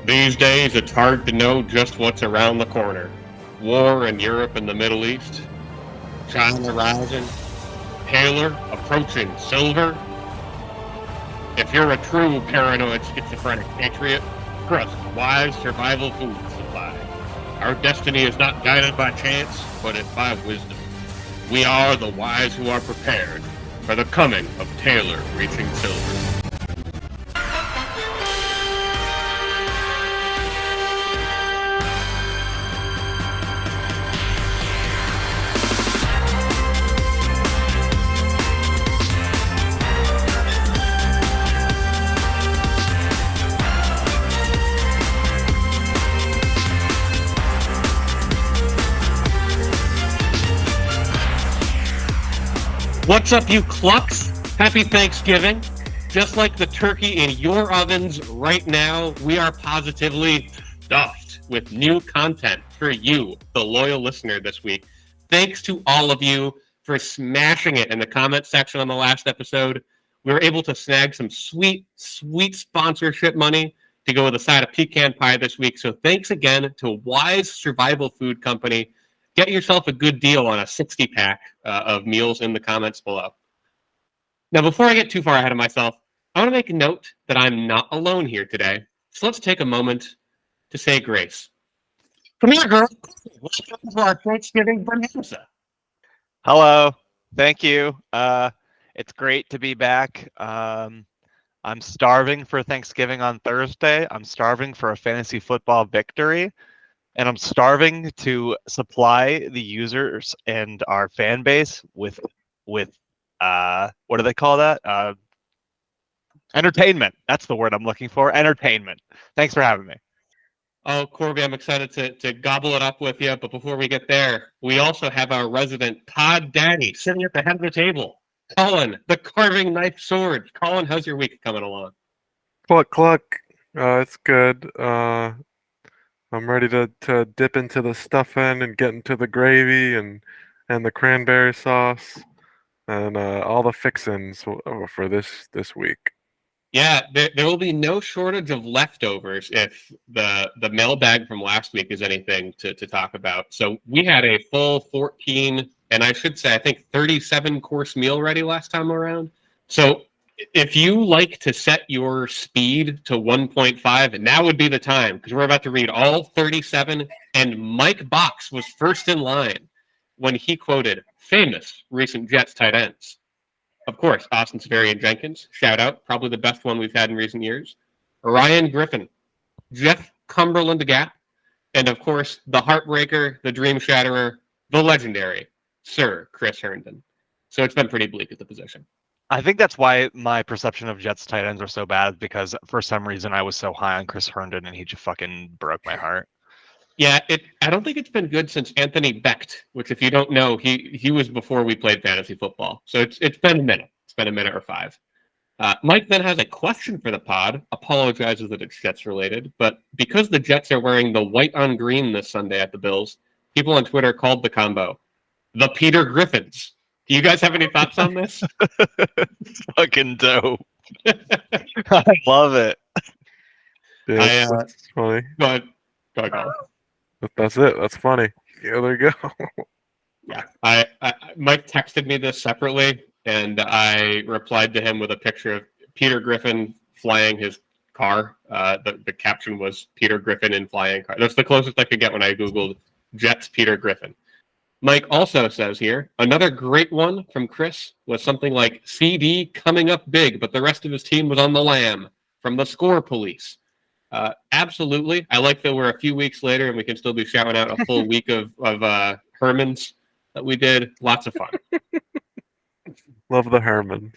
These days, it's hard to know just what's around the corner. War in Europe and the Middle East, China rising, paler, approaching silver. If you're a true paranoid schizophrenic patriot, trust Wise Survival Food Supply. Our destiny is not guided by chance, but it's by wisdom. We are the wise who are prepared for the coming of Taylor reaching silver. What's up, you clucks? Happy Thanksgiving. Just like the turkey in your ovens right now, we are positively stuffed with new content for you, the loyal listener, this week. Thanks to all of you for smashing it in the comment section on the last episode. We were able to snag some sweet, sweet sponsorship money to go with a side of pecan pie this week. So thanks again to Wise Survival Food Company. Get yourself a good deal on a 60-pack of meals in the comments below. Now, before I get too far ahead of myself, I want to make a note that I'm not alone here today. So let's take a moment to say grace. Come here, girl. Welcome to our Thanksgiving bonanza. Hello. Thank you. It's great to be back. I'm starving for Thanksgiving on Thursday. I'm starving for a fantasy football victory. And I'm starving to supply the users and our fan base with what do they call that? Entertainment. That's the word I'm looking for. Entertainment. Thanks for having me. Oh, Corbett, I'm excited to gobble it up with you. But before we get there, we also have our resident pod daddy sitting at the head of the table. Colin, the carving knife sword. Colin, how's your week coming along? Cluck, cluck. It's good. I'm ready to dip into the stuffin and get into the gravy and the cranberry sauce and all the fixins for this week. Yeah, there will be no shortage of leftovers if the mailbag from last week is anything to talk about. So we had a full 14, and I should say, I think 37 course meal ready last time around. So if you like to set your speed to 1.5, now would be the time, because we're about to read all 37, and Mike Box was first in line when he quoted famous recent Jets tight ends. Of course, Austin Safarian-Jenkins, shout out, probably the best one we've had in recent years. Ryan Griffin, Jeff Cumberland Gap, and of course, the heartbreaker, the dream shatterer, the legendary Sir Chris Herndon. So it's been pretty bleak at the position. I think that's why my perception of Jets tight ends are so bad, because for some reason I was so high on Chris Herndon and he just fucking broke my heart. Yeah, I don't think it's been good since Anthony Becht, which, if you don't know, he was before we played fantasy football. So it's been a minute. It's been a minute or five. Mike then has a question for the pod. Apologizes that it's Jets related, but because the Jets are wearing the white on green this Sunday at the Bills, people on Twitter called the combo the Peter Griffins. Do you guys have any thoughts on this? Fucking dope. I love it. Yeah, that's funny. Go ahead, Colin. That's it. That's funny. Yeah, there you go. Yeah, I Mike texted me this separately, and I replied to him with a picture of Peter Griffin flying his car. The caption was Peter Griffin in flying car. That's the closest I could get when I Googled Jets Peter Griffin. Mike also says here, another great one from Chris was something like CD coming up big, but the rest of his team was on the lam from the Score Police. Absolutely. I like that we're a few weeks later and we can still be shouting out a full week of Hermans that we did. Lots of fun. Love the Hermans.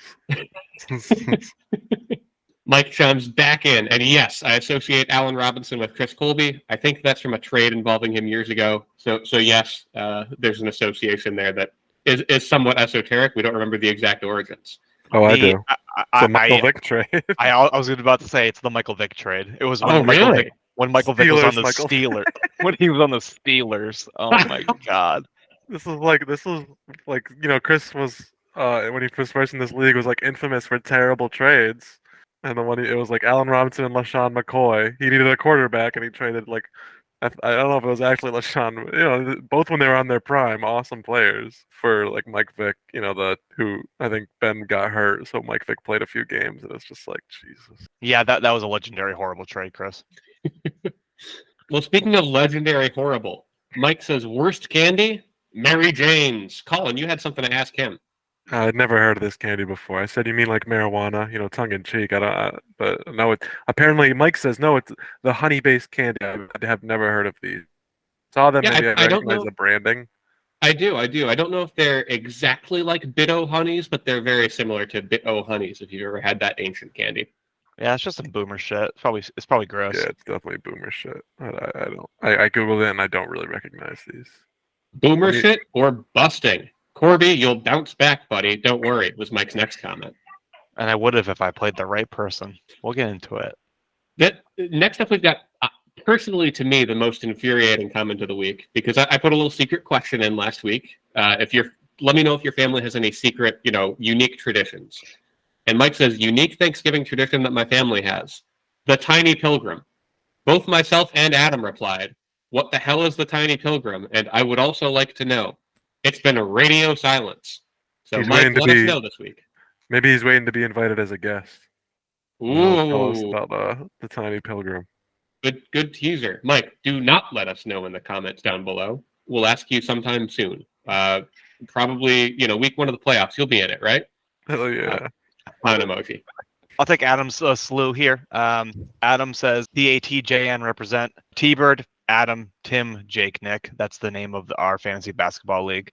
Mike chimes back in, and yes, I associate Allen Robinson with Chris Colby. I think that's from a trade involving him years ago. So yes, there's an association there that is somewhat esoteric. We don't remember the exact origins. Oh, I do. It's a Michael Vick trade. I was about to say it's the Michael Vick trade. It was when when Michael Vick was on the Steelers. When he was on the Steelers. Oh my God. This is like Chris was when he was first in this league was like infamous for terrible trades. And the one it was like Allen Robinson and LaShawn McCoy. He needed a quarterback, and he traded like I don't know if it was actually LaShawn. Both when they were on their prime, awesome players for like Mike Vick. Who I think Ben got hurt, so Mike Vick played a few games, and it's just like Jesus. Yeah, that was a legendary horrible trade, Chris. Well, speaking of legendary horrible, Mike says worst candy, Mary Jane's. Colin, you had something to ask him. I'd never heard of this candy before. I said, you mean like marijuana? Tongue in cheek. But no, apparently Mike says no. It's the honey-based candy. I have never heard of these. Saw them. Yeah, Maybe I I don't recognize know. the branding. I do. I don't know if they're exactly like Bit-O honeys, but they're very similar to Bit-O honeys. If you've ever had that ancient candy. Yeah, it's just some boomer shit. It's probably gross. Yeah, it's definitely boomer shit. I googled it and I don't really recognize these. Boomer shit or busting? Corby, you'll bounce back, buddy. Don't worry, was Mike's next comment. And I would have if I played the right person. We'll get into it. Next up, we've got, personally to me, the most infuriating comment of the week, because I put a little secret question in last week. Let me know if your family has any secret, unique traditions. And Mike says, unique Thanksgiving tradition that my family has. The Tiny Pilgrim. Both myself and Adam replied, what the hell is the Tiny Pilgrim? And I would also like to know. It's been a radio silence. So Mike, let us know this week. Maybe he's waiting to be invited as a guest. Tell us about the Tiny Pilgrim. Good teaser. Mike, do not let us know in the comments down below. We'll ask you sometime soon. Probably, week 1 of the playoffs. You'll be in it, right? Hell yeah. On an emoji. I'll take Adam's slew here. Adam says TATJN represent T-Bird, Adam, Tim, Jake, Nick. That's the name of our fantasy basketball league.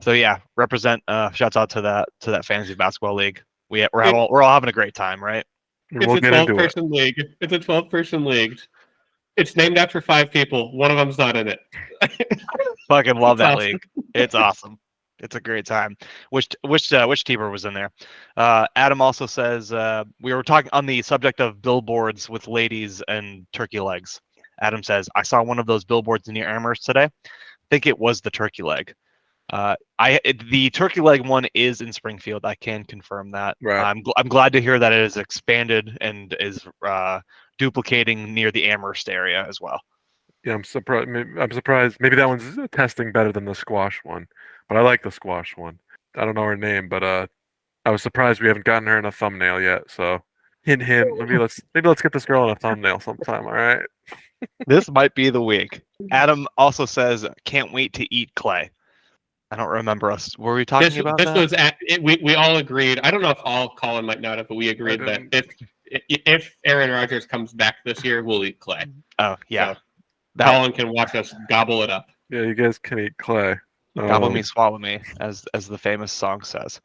So yeah, represent. Shouts out to that fantasy basketball league. We're all having a great time, right? It's a 12-person league. It's a 12-person league. It's named after 5 people. One of them's not in it. Fucking love that league. It's awesome. It's a great time. Which T-Bird was in there? Adam also says we were talking on the subject of billboards with ladies and turkey legs. Adam says I saw one of those billboards near Amherst today. I think it was the turkey leg. The turkey leg one is in Springfield. I can confirm that. Right. I'm glad to hear that it is expanded and is duplicating near the Amherst area as well. Yeah, I'm surprised. Maybe that one's testing better than the squash one, but I like the squash one. I don't know her name, but I was surprised we haven't gotten her in a thumbnail yet. So hint. Maybe let's get this girl in a thumbnail sometime. All right. This might be the week. Adam also says can't wait to eat clay. I don't remember us. Were we talking about that? We all agreed. I don't know if Colin might not have, but we agreed that if Aaron Rodgers comes back this year, we'll eat clay. Oh yeah. So Colin can watch us gobble it up. Yeah, you guys can eat clay. Gobble me, swallow me, as the famous song says.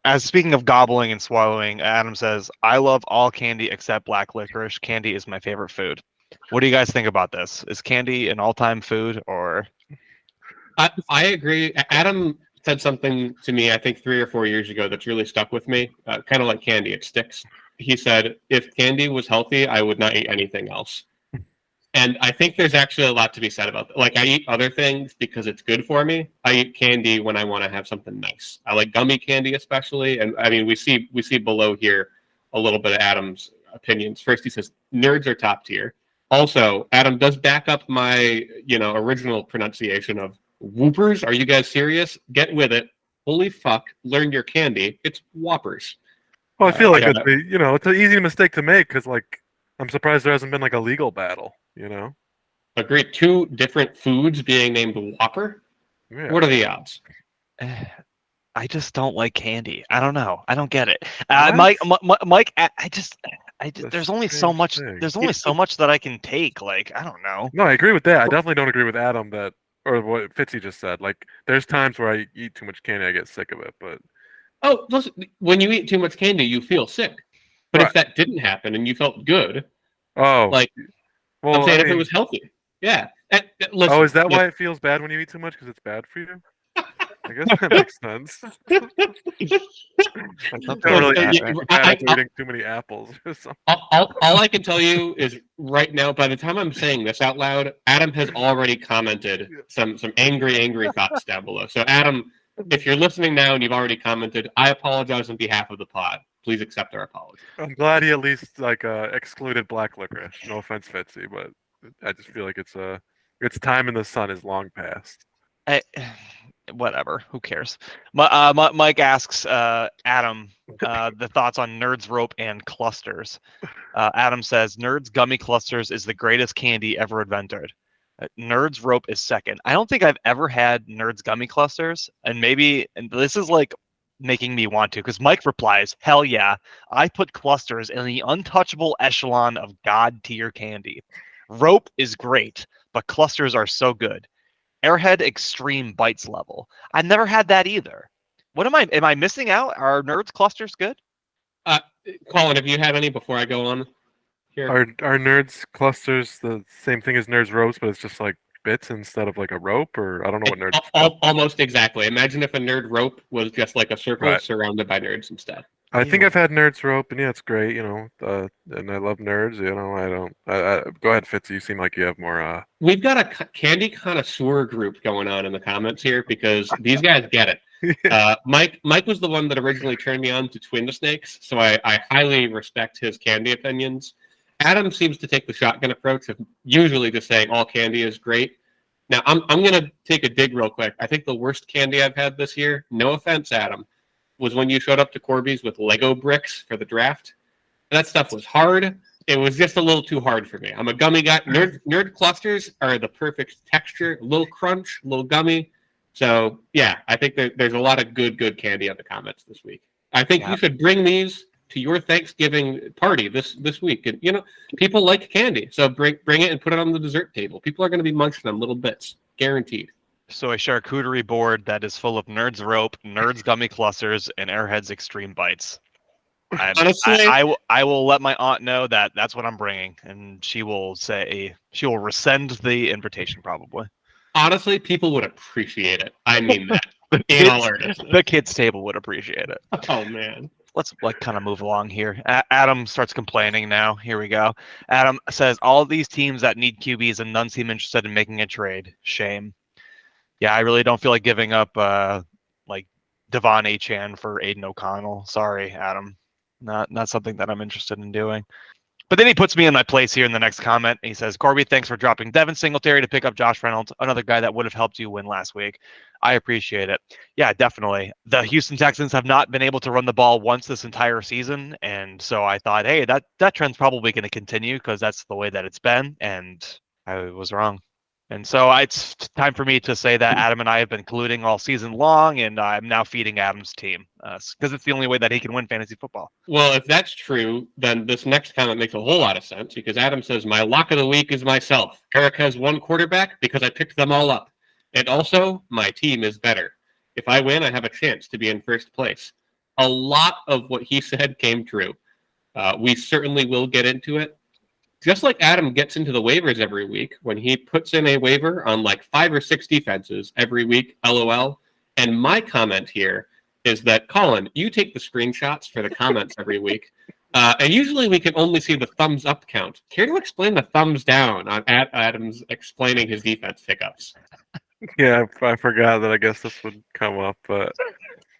As speaking of gobbling and swallowing, Adam says, I love all candy except black licorice. Candy is my favorite food. What do you guys think about this? Is candy an all-time food or? I agree. Adam said something to me, I think 3 or 4 years ago, that's really stuck with me. Kind of like candy, it sticks. He said, if candy was healthy, I would not eat anything else. And I think there's actually a lot to be said about that. Like, I eat other things because it's good for me. I eat candy when I want to have something nice. I like gummy candy especially. And I mean, we see below here a little bit of Adam's opinions. First, he says, nerds are top tier. Also, Adam does back up my, original pronunciation of Whoopers. Are you guys serious? Get with it. Holy fuck. Learn your candy. It's Whoppers. Well, I feel like it's an easy mistake to make because, like, I'm surprised there hasn't been like a legal battle. Agreed. 2 different foods being named Whopper. Yeah. What are the odds? I just don't like candy. I don't know. I don't get it. Mike, there's only so much. There's only so much that I can take. Like, I don't know. No, I agree with that. I definitely don't agree with Adam or what Fitzy just said. Like, there's times where I eat too much candy, I get sick of it. But listen, when you eat too much candy, you feel sick. But if that didn't happen and you felt good, I'm saying if it was healthy, yeah. Listen, is that why it feels bad when you eat too much? Because it's bad for you? I guess that makes sense. Eating too many apples or something. All I can tell you is right now, by the time I'm saying this out loud, Adam has already commented some angry thoughts down below. So Adam, if you're listening now and you've already commented, I apologize on behalf of the pod. Please accept our apology. I'm glad he at least excluded black licorice. No offense, Fitzy, but I just feel like its time in the sun is long past. Whatever. Who cares? Mike asks Adam the thoughts on Nerds Rope and clusters. Adam says Nerds Gummy Clusters is the greatest candy ever invented. Nerds Rope is second. I don't think I've ever had Nerds Gummy Clusters, and this is like making me want to, because Mike replies, hell yeah, I put clusters in the untouchable echelon of god tier candy. Rope is great, but clusters are so good. Airhead Extreme Bites level. I've never had that either. What am I missing out? Are Nerds clusters good? Colin, have you had any before I go on here? Are Nerds clusters the same thing as Nerds ropes, but it's just like bits instead of like a rope? Or I don't know what Nerds. Almost exactly. Imagine if a nerd rope was just like a circle Right. surrounded by nerds instead. I think I've had Nerds rope, and yeah, it's great. And I love nerds. Go ahead, Fitzy. You seem like you have more. We've got a candy connoisseur group going on in the comments here because these guys get it. Mike was the one that originally turned me on to Twin Snakes, so I highly respect his candy opinions. Adam seems to take the shotgun approach of usually just saying all candy is great. Now I'm gonna take a dig real quick. I think the worst candy I've had this year, no offense, Adam, was when you showed up to Corby's with Lego bricks for the draft. That stuff was hard. It was just a little too hard for me. I'm a gummy guy. Nerd clusters are the perfect texture, a little crunch, a little gummy. So yeah, I think there's a lot of good candy in the comments this week. I think you should bring these to your Thanksgiving party this week. And people like candy, so bring it and put it on the dessert table. People are going to be munching on little bits, guaranteed. So a charcuterie board that is full of Nerds Rope, Nerds Gummy Clusters, and Airheads Extreme Bites. Honestly, I will let my aunt know that that's what I'm bringing, and she will rescind the invitation probably. Honestly, people would appreciate it. I mean that. In all earnestness. The kids' table would appreciate it. Oh man. Let's kind of move along here. Adam starts complaining now. Here we go. Adam says all these teams that need QBs and none seem interested in making a trade. Shame. Yeah, I really don't feel like giving up like Devon Achane for Aiden O'Connell. Sorry, Adam. Not something that I'm interested in doing. But then he puts me in my place here in the next comment. He says, Corby, thanks for dropping Devin Singletary to pick up Josh Reynolds, another guy that would have helped you win last week. I appreciate it. Yeah, definitely. The Houston Texans have not been able to run the ball once this entire season. And so I thought, hey, that trend's probably going to continue because that's the way that it's been. And I was wrong. And so it's time for me to say that Adam and I have been colluding all season long, and I'm now feeding Adam's team because it's the only way that he can win fantasy football. Well, if that's true, then this next comment makes a whole lot of sense because Adam says, my lock of the week is myself. Eric has one quarterback because I picked them all up. And also, my team is better. If I win, I have a chance to be in first place. A lot of what he said came true. We certainly will get into it. Just like Adam gets into the waivers every week, when he puts in a waiver on like 5 or 6 defenses every week, LOL. And my comment here is that, Colin, you take the screenshots for the comments every week. And usually we can only see the thumbs up count. Care to explain the thumbs down on Adam's explaining his defense pickups? Yeah, I forgot that I guess this would come up, but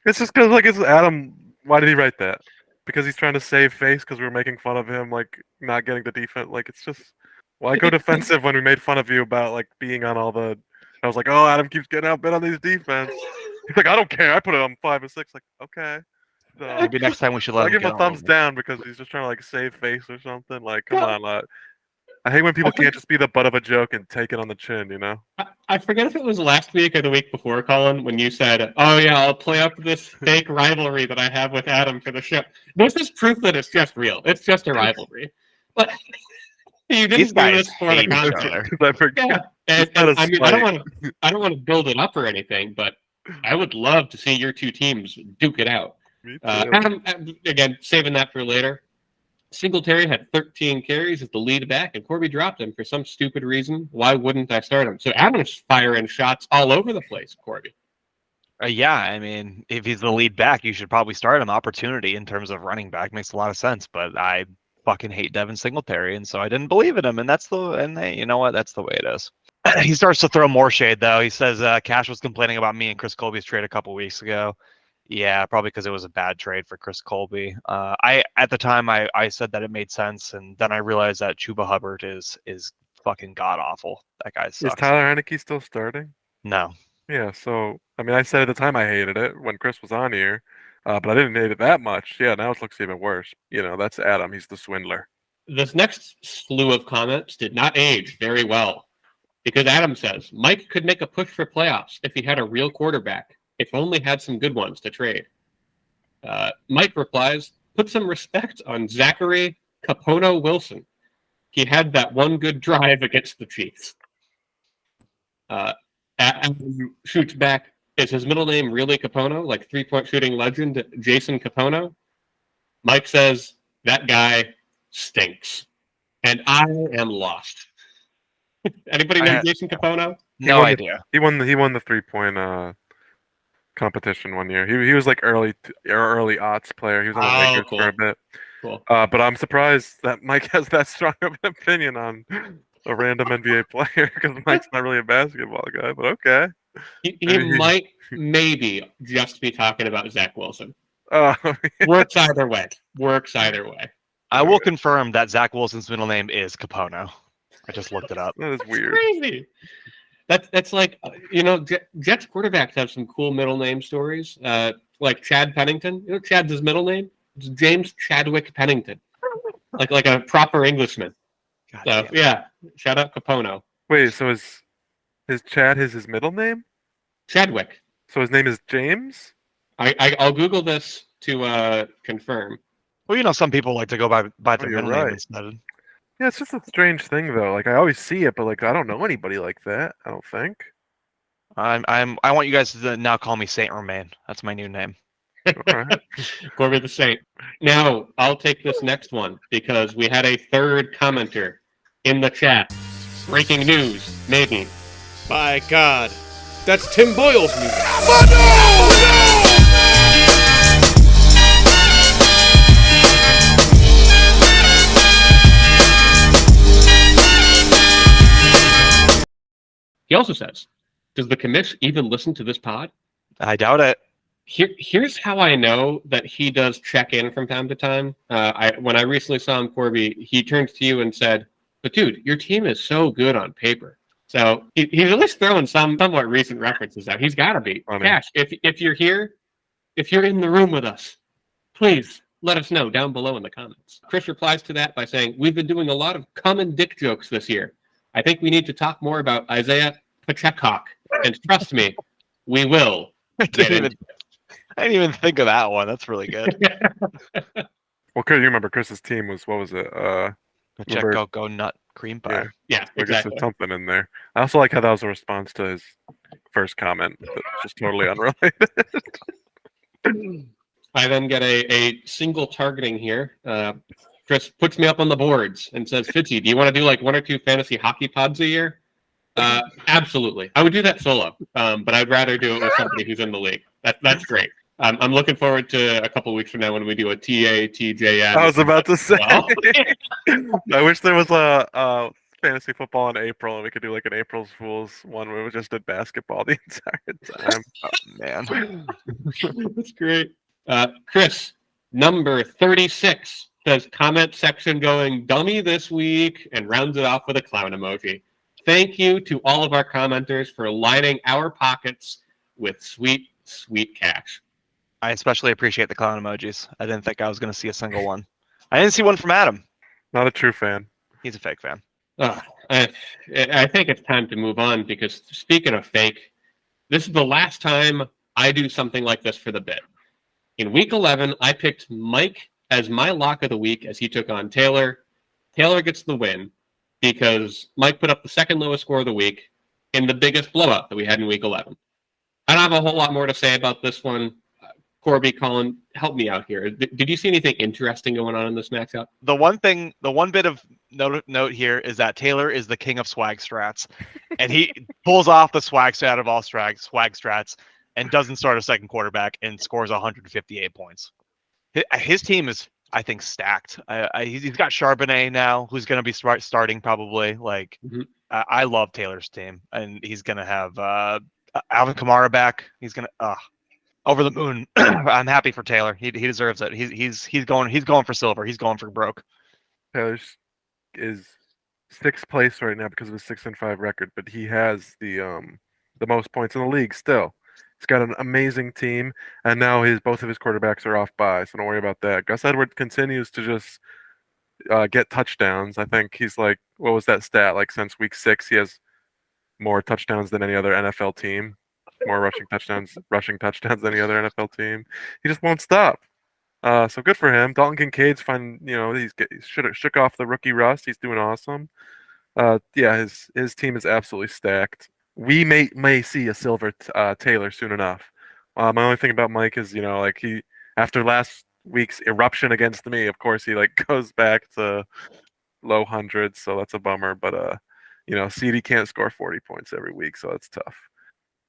it's just because it's Adam. Why did he write that? Because he's trying to save face because we were making fun of him, not getting the defense. It's just, why go defensive when we made fun of you about being on all the? I was like, oh, Adam keeps getting outbid on these defense. He's like, I don't care. I put it on 5 or 6. Okay. So, maybe next time we should let him give him a thumbs down because he's just trying to save face or something. Come on, I hate when people can't just be the butt of a joke and take it on the chin, I forget if it was last week or the week before, Colin, when you said, oh yeah, I'll play up this fake rivalry that I have with Adam for the show. This is proof that it's just real. It's just a rivalry. But you didn't do this for the content. I forget. Yeah. And I don't want to build it up or anything, but I would love to see your two teams duke it out. Me too. Adam, again, saving that for later. Singletary had 13 carries as the lead back, and Corby dropped him for some stupid reason. Why wouldn't I start him? So Adam's firing shots all over the place, Corby. Yeah, I mean, if he's the lead back, you should probably start him. Opportunity in terms of running back makes a lot of sense, but I fucking hate Devin Singletary, and so I didn't believe in him, and hey, you know what? That's the way it is. He starts to throw more shade, though. He says Cash was complaining about me and Chris Colby's trade a couple weeks ago. Yeah, probably because it was a bad trade for Chris Colby. At the time I said that it made sense, and then I realized that Chuba Hubbard is fucking god awful. That guy Is sucks. Tyler Heineke still starting? No. Yeah, so I mean, I said at the time I hated it when Chris was on here, but I didn't hate it that much. Yeah, now it looks even worse. That's Adam. He's the swindler. This next slew of comments did not age very well because Adam says Mike could make a push for playoffs if he had a real quarterback, if only had some good ones to trade. Mike replies, put some respect on Zachary Capono Wilson. He had that one good drive against the Chiefs. Adam shoots back, is his middle name really Capono, like three-point shooting legend Jason Capono? Mike says, that guy stinks. And I am lost. Anybody know Jason Capono? No idea. He won the 3-point competition one year. He was like early aughts player. He was on the Lakers for a bit. Cool. But I'm surprised that Mike has that strong of an opinion on a random NBA player because Mike's not really a basketball guy. But okay. He might maybe just be talking about Zach Wilson. Yeah. Works either way. I will confirm that Zach Wilson's middle name is Capono. I just looked it up. That is weird. Crazy. That's like Jets quarterbacks have some cool middle name stories. Like Chad Pennington. You know Chad's his middle name? It's James Chadwick Pennington. like a proper Englishman. So yeah, shout out Capono. Wait, so is Chad his middle name? Chadwick. So his name is James? I'll Google this to confirm. Well, some people like to go by their middle name instead. Yeah, it's just a strange thing though. Like I always see it, but like I don't know anybody like that. I don't think. I want you guys to now call me Saint Romain. That's my new name. Right. Corbett the Saint. Now I'll take this next one because we had a third commenter in the chat. Breaking news, maybe. By God, that's Tim Boyle's music. He also says, does the commish even listen to this pod? I doubt it. Here's how I know that he does check in from time to time. When I recently saw him, Corby, he turned to you and said, but dude, your team is so good on paper. So he's at least throwing some somewhat recent references out. He's got to be. Cash, if you're here, if you're in the room with us, please let us know down below in the comments. Chris replies to that by saying, we've been doing a lot of common dick jokes this year. I think we need to talk more about Isaiah Pacheco. And trust me, we will. I didn't even think of that one. That's really good. Well, Chris, you remember Chris's team was, what was it? Pacheco Go Nut Cream Pie. Yeah, exactly. There's something in there. I also like how that was a response to his first comment. That's just totally unrelated. I then get a single targeting here. Chris puts me up on the boards and says, Fitzy, do you want to do like 1 or 2 fantasy hockey pods a year? Absolutely. I would do that solo, but I'd rather do it with somebody who's in the league. That's great. I'm looking forward to a couple weeks from now when we do a TJS. I was about to say. I wish there was a fantasy football in April and we could do like an April's Fool's one where we just did basketball the entire time. Oh, man. That's great. Chris, number 36, says comment section going dummy this week and rounds it off with a clown emoji. Thank you to all of our commenters for lining our pockets with sweet, sweet cash. I especially appreciate the clown emojis. I didn't think I was going to see a single one. I didn't see one from Adam. Not a true fan. He's a fake fan. I think it's time to move on because speaking of fake, this is the last time I do something like this for the bit. In week 11, I picked Mike as my lock of the week as he took on Taylor. Taylor gets the win because Mike put up the second lowest score of the week in the biggest blowout that we had in week 11. I don't have a whole lot more to say about this one. Corby, Colin, help me out here. Did you see anything interesting going on in this matchup? The one bit of note here is that Taylor is the king of swag strats, and he pulls off the swag strat of all swag strats and doesn't start a second quarterback and scores 158 points. His team is, I think, stacked. He's got Charbonnet now, who's going to be starting probably. I love Taylor's team, and he's going to have Alvin Kamara back. He's going to Over the moon. I'm happy for Taylor. He deserves it. He's going for silver. He's going for broke. Taylor is sixth place right now because of his 6-5 record, but he has the most points in the league still. He's got an amazing team, and now both of his quarterbacks are off bye, so don't worry about that. Gus Edwards continues to just get touchdowns. I think he's like, what was that stat? Like since week 6, he has more touchdowns than any other NFL team, more rushing touchdowns than any other NFL team. He just won't stop. So good for him. Dalton Kincaid's fine. You know, he shook off the rookie rust. He's doing awesome. Yeah, his team is absolutely stacked. We may see a silver Taylor soon enough. My only thing about Mike is, you know, like after last week's eruption against me, of course he like goes back to low hundreds, so that's a bummer. But you know, CD can't score 40 points every week, so it's tough.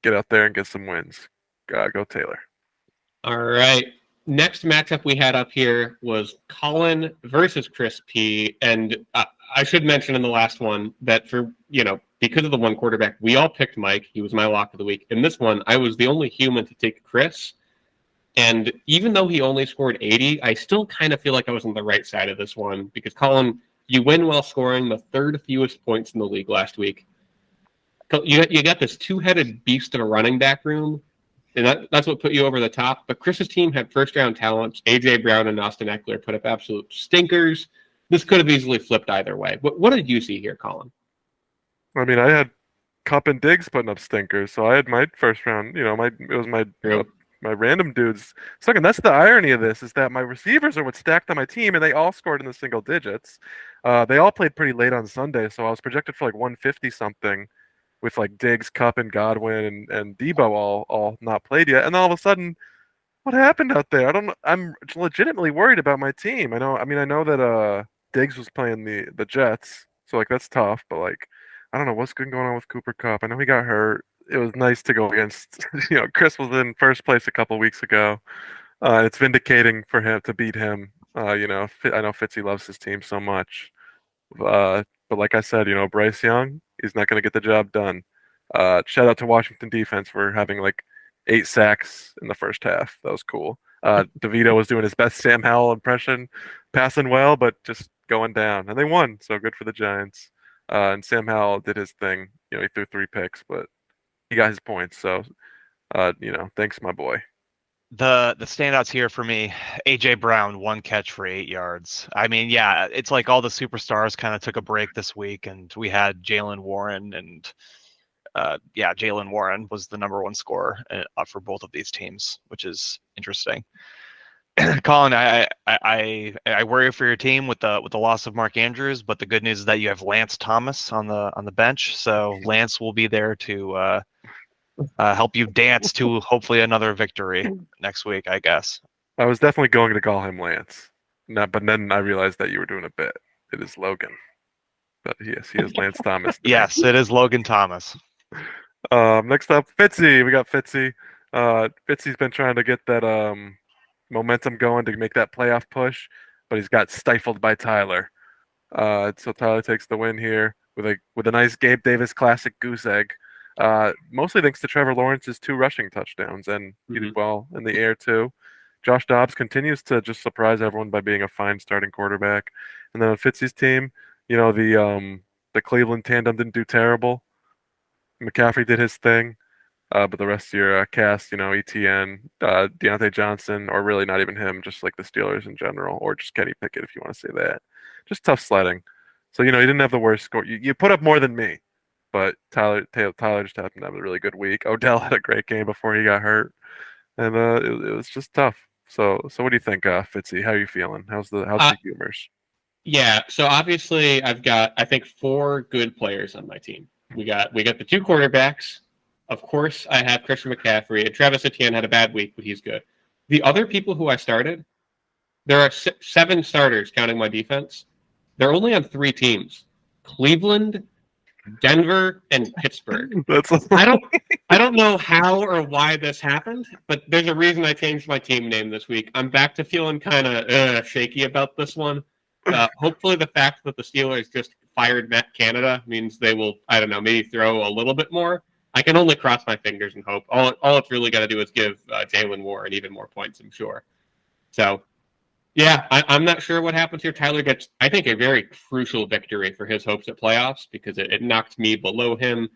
Get out there and get some wins. Go Taylor. All right. Next matchup we had up here was Colin versus Chris P. And I should mention in the last one that because of the one quarterback, we all picked Mike. He was my lock of the week. In this one, I was the only human to take Chris. And even though he only scored 80, I still kind of feel like I was on the right side of this one because Colin, you win while scoring the third fewest points in the league last week. You got this two-headed beast of a running back room. And that's what put you over the top. But Chris's team had first-round talents. A.J. Brown and Austin Eckler put up absolute stinkers. This could have easily flipped either way. What did you see here, Colin? I mean, I had Cup and Diggs putting up stinkers, so I had my first round. You know, it was my random dudes. Second, that's the irony of this is that my receivers are what stacked on my team, and they all scored in the single digits. They all played pretty late on Sunday, so I was projected for like 150 something. With like Diggs, Cup, and Godwin and Debo all not played yet, and all of a sudden, what happened out there? I don't know. I'm legitimately worried about my team. I know that Diggs was playing the Jets, so like that's tough. But like, I don't know what's going on with Cooper Kupp. I know he got hurt. It was nice to go against. Chris was in first place a couple weeks ago. It's vindicating for him to beat him. I know Fitzy loves his team so much. But like I said, Bryce Young, he's not going to get the job done. Shout out to Washington defense for having like 8 sacks in the first half. That was cool. DeVito was doing his best Sam Howell impression, passing well, but just going down. And they won, so good for the Giants. And Sam Howell did his thing. He threw 3 picks, but he got his points. So, thanks, my boy. The standouts here for me, A.J. Brown, 1 catch for 8 yards. I mean, yeah, it's like all the superstars kind of took a break this week, and we had Jalen Warren, and Jalen Warren was the number 1 scorer for both of these teams, which is interesting. Colin, I worry for your team with the loss of Mark Andrews, but the good news is that you have Lance Thomas on the bench, so Lance will be there to help you dance to hopefully another victory next week, I guess. I was definitely going to call him Lance. But then I realized that you were doing a bit. It is Logan. But yes, he is Lance Thomas today. Yes, it is Logan Thomas. Next up, Fitzy. We got Fitzy. Fitzy's been trying to get that momentum going to make that playoff push, but he's got stifled by Tyler. So Tyler takes the win here with a nice Gabe Davis classic goose egg. Mostly thanks to Trevor Lawrence's 2 rushing touchdowns, and he did well in the air too. Josh Dobbs continues to just surprise everyone by being a fine starting quarterback. And then on Fitzy's team, the Cleveland tandem didn't do terrible. McCaffrey did his thing, but the rest of your cast, ETN, Deontay Johnson, or really not even him, just like the Steelers in general, or just Kenny Pickett if you want to say that. Just tough sledding. So, he didn't have the worst score. You put up more than me. But Tyler just happened to have a really good week. Odell had a great game before he got hurt, and it was just tough. So what do you think, Fitzy? How are you feeling? How's the humors? Yeah, so obviously I've got, I think, 4 good players on my team. We got the 2 quarterbacks. Of course, I have Christian McCaffrey. And Travis Etienne had a bad week, but he's good. The other people who I started, there are 7 starters counting my defense. They're only on 3 teams: Cleveland, Denver, and Pittsburgh. I don't know how or why this happened, but there's a reason I changed my team name this week. I'm back to feeling kind of shaky about this one. Hopefully the fact that the Steelers just fired Matt Canada means they will, I don't know, maybe throw a little bit more. I can only cross my fingers and hope. All it's really got to do is give Jalen Warren even more points, I'm sure. So, yeah, I'm not sure what happens here. Tyler gets, I think, a very crucial victory for his hopes at playoffs because it knocked me below him.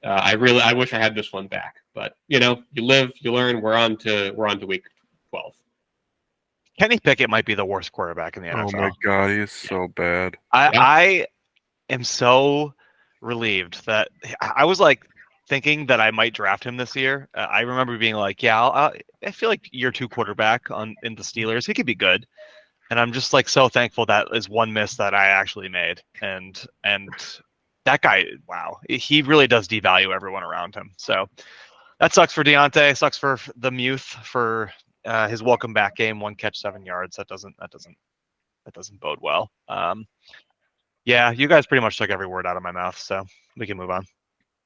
I wish I had this one back, but you live, you learn. We're on to week 12. Kenny Pickett might be the worst quarterback in the NFL. Oh my God, he is so bad. I am so relieved that I was like thinking that I might draft him this year. I remember being like, yeah, I feel like year 2 quarterback in the Steelers, he could be good. And I'm just like so thankful that is one miss that I actually made. And that guy, wow, he really does devalue everyone around him. So that sucks for Deontay. Sucks for the Muth for his welcome back game, 1 catch, 7 yards. That doesn't bode well. Yeah, you guys pretty much took every word out of my mouth, so we can move on.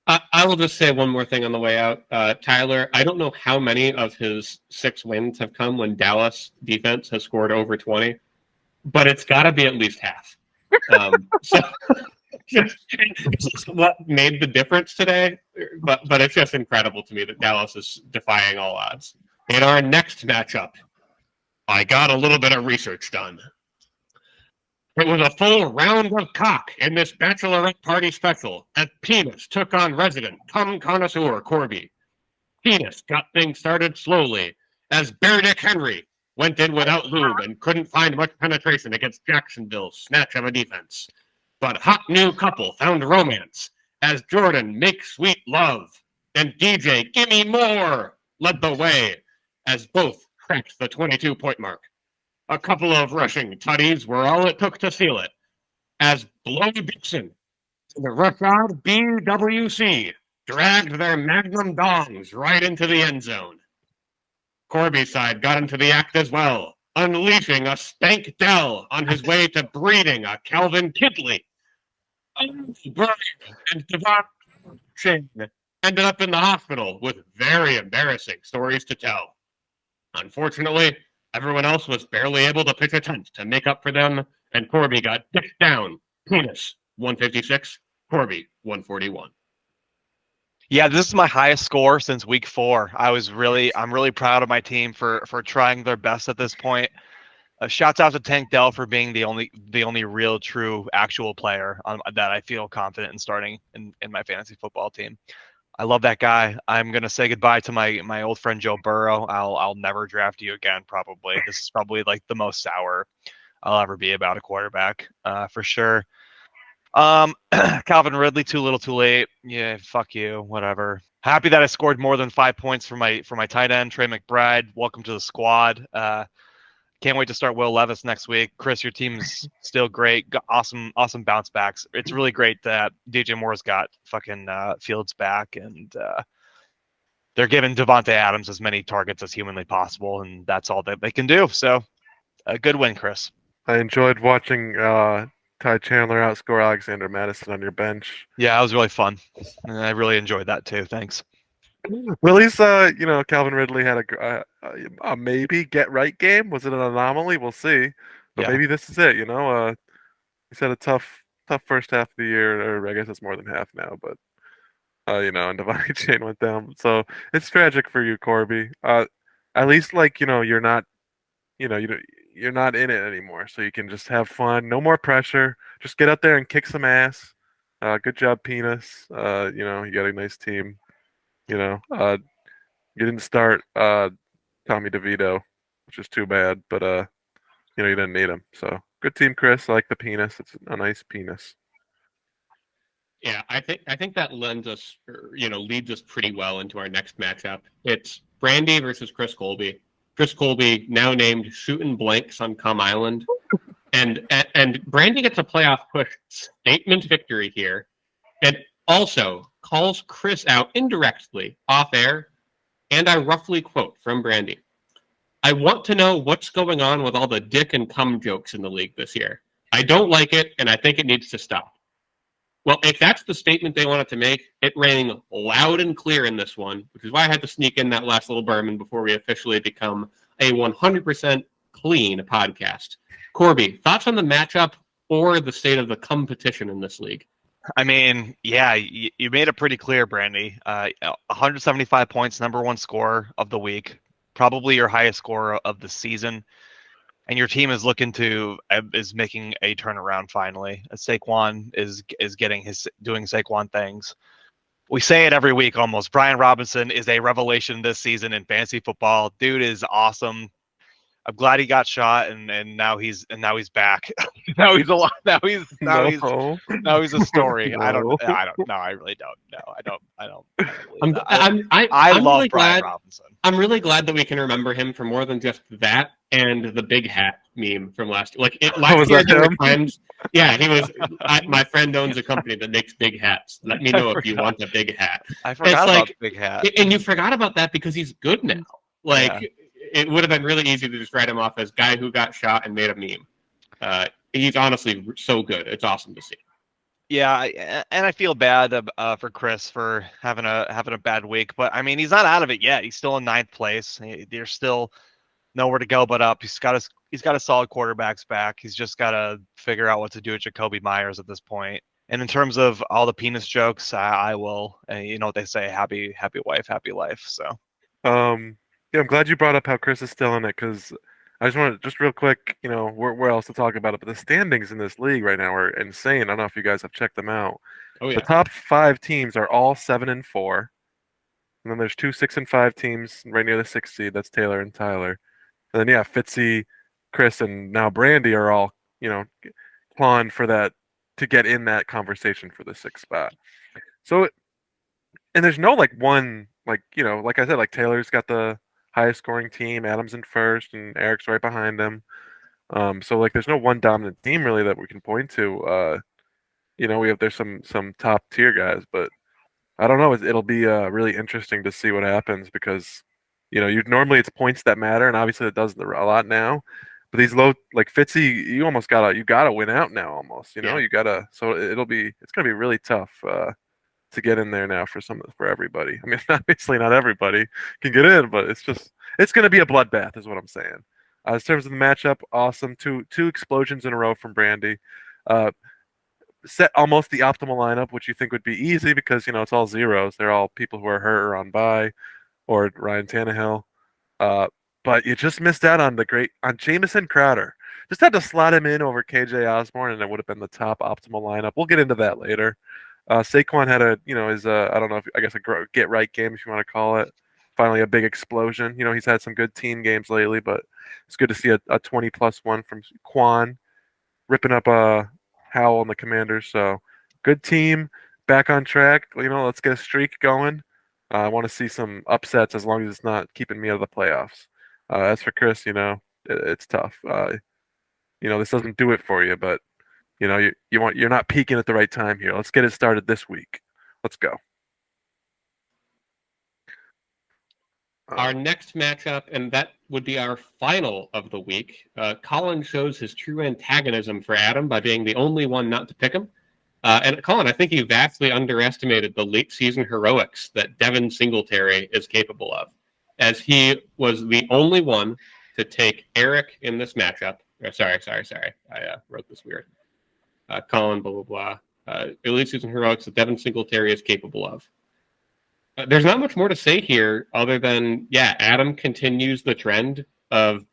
I will just say one more thing on the way out. Tyler, I don't know how many of his 6 wins have come when Dallas defense has scored over 20, but it's got to be at least half. So what made the difference today? But it's just incredible to me that Dallas is defying all odds. In our next matchup, I got a little bit of research done. It was a full round of cock in this bachelorette party special as Penis took on resident cum connoisseur Corby. Penis got things started slowly as Benedict Henry went in without lube and couldn't find much penetration against Jacksonville's snatch of a defense. But hot new couple found romance as Jordan Make Sweet Love and DJ Gimme More led the way as both cracked the 22-point mark. A couple of rushing tutties were all it took to seal it, as Blow Dixon and the Rushard BWC dragged their magnum dongs right into the end zone. Corby's side got into the act as well, unleashing a Stank Dell on his way to breeding a Calvin Kidley. Brian and Devon Shane ended up in the hospital with very embarrassing stories to tell. Unfortunately, everyone else was barely able to pitch a tent to make up for them, and Corby got dicked down. Penis, 156. Corby, 141. Yeah, this is my highest score since week 4. I'm really proud of my team for trying their best at this point. Shouts out to Tank Dell for being the only real, true, actual player that I feel confident in starting in my fantasy football team. I love that guy. I'm gonna say goodbye to my old friend Joe Burrow. I'll never draft you again. Probably this is probably like the most sour I'll ever be about a quarterback, for sure. Calvin Ridley, too little, too late. Yeah, fuck you. Whatever. Happy that I scored more than 5 points for my tight end, Trey McBride. Welcome to the squad. Can't wait to start Will Levis next week. Chris, your team's still great. Got awesome bounce backs. It's really great that DJ Moore's got fucking Fields back, and they're giving Devontae Adams as many targets as humanly possible, and that's all that they can do. So, a good win, Chris. I enjoyed watching Ty Chandler outscore Alexander Madison on your bench. Yeah, it was really fun. And I really enjoyed that too. Thanks. Well, at least Calvin Ridley had a maybe get right game. Was it an anomaly? We'll see. But Yeah. maybe this is it. He's had a tough first half of the year, or I guess it's more than half now. But and Devontae Chain went down, so it's tragic for you, Corby. At least you're not, you're not in it anymore, so you can just have fun. No more pressure. Just get out there and kick some ass. Good job, Penis. You got a nice team. You didn't start Tommy DeVito, which is too bad, but you didn't need him. So good team, Chris. I like the penis. It's a nice penis. Yeah, I think that leads us pretty well into our next matchup. It's Brandy versus Chris Colby. Chris Colby, now named Shootin' Blanks on Cum Island. And Brandy gets a playoff push statement victory here. And also calls Chris out indirectly off air. And I roughly quote from Brandy. I want to know what's going on with all the dick and cum jokes in the league this year. I don't like it, and I think it needs to stop. Well, if that's the statement they wanted to make, it rang loud and clear in this one, which is why I had to sneak in that last little bourbon before we officially become a 100% clean podcast. Corby, thoughts on the matchup or the state of the competition in this league? I mean, yeah, you made it pretty clear, Brandy. 175 points, number one score of the week, probably your highest score of the season, and your team is is making a turnaround finally. Saquon is doing Saquon things. We say it every week almost. Brian Robinson is a revelation this season in fantasy football. Dude is awesome. I'm glad he got shot, and now he's back. Now he's a lot. Now he's a story. No. I don't know. I really don't know. I don't believe that. I'm love really Brian glad. Robinson. I'm really glad that we can remember him for more than just that and the big hat meme from last year. Last was year, that they were him? friends. Yeah, he was. My friend owns a company that makes big hats. Let me know if you want a big hat. I forgot It's about Big Hat. And you forgot about that because he's good now. Yeah. It would have been really easy to just write him off as guy who got shot and made a meme. He's honestly so good. It's awesome to see. Yeah, and I feel bad for Chris for having a bad week, but I mean he's not out of it yet. He's still in 9th place. There's still nowhere to go but up. He's got a solid quarterbacks back. He's just got to figure out what to do with Jacoby Myers at this point. And in terms of all the penis jokes, I will. You know what they say: happy wife, happy life. So. Yeah, I'm glad you brought up how Chris is still in it because I just want to just real quick, where else to talk about it, but the standings in this league right now are insane. I don't know if you guys have checked them out. Oh The yeah. top 5 teams are all 7-4, and then there's 2 6-5 teams right near the 6th seed. That's Taylor and Tyler, and then yeah, Fitzy, Chris, and now Brandy are all clawing for that to get in that conversation for the 6th spot. So, and there's no one like I said, like Taylor's got the highest scoring team. Adam's in first, and Eric's right behind him. So there's no one dominant team really that we can point to. There's some top tier guys, but I don't know. It'll be really interesting to see what happens because you normally it's points that matter, and obviously it does a lot now. But these low Fitzy, you gotta win out now almost. Yeah. You gotta. So it's gonna be really tough. To get in there now for everybody. I mean, obviously not everybody can get in, but it's going to be a bloodbath, is what I'm saying. In terms of the matchup, awesome. Two explosions in a row from Brandy. Set almost the optimal lineup, which you think would be easy because it's all zeros. They're all people who are hurt or on bye, or Ryan Tannehill. But you just missed out on Jamison Crowder. Just had to slot him in over KJ Osborne, and it would have been the top optimal lineup. We'll get into that later. Saquon had I don't know, I guess a get right game if you want to call it. Finally, a big explosion. He's had some good team games lately, but it's good to see a 20+1 from Quan ripping up Howell and the Commanders. So good team, back on track. Let's get a streak going. I want to see some upsets as long as it's not keeping me out of the playoffs. As for Chris, it's tough. This doesn't do it for you, but you're not peaking at the right time here. Let's get it started this week. Let's go. Our next matchup, and that would be our final of the week. Colin shows his true antagonism for Adam by being the only one not to pick him. And Colin, I think you vastly underestimated the late season heroics that Devin Singletary is capable of, as he was the only one to take Eric in this matchup. Sorry. I wrote this weird. Colin, blah, blah, blah. Elite season heroics that Devin Singletary is capable of. There's not much more to say here other than, Adam continues the trend of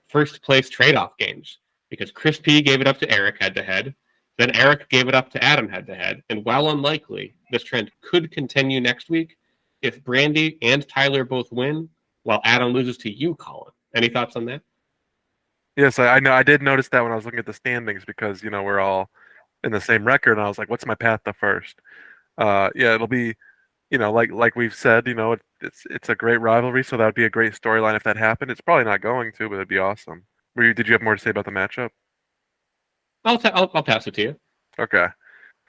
first place trade-off games because Chris P gave it up to Eric head-to-head. Then Eric gave it up to Adam head-to-head. And while unlikely, this trend could continue next week if Brandy and Tyler both win while Adam loses to you, Colin. Any thoughts on that? Yes, I know. I did notice that when I was looking at the standings because we're all in the same record, and I was like, "What's my path to first?" It'll be, like we've said, it's a great rivalry, so that would be a great storyline if that happened. It's probably not going to, but it'd be awesome. Did you have more to say about the matchup? I'll pass it to you. Okay.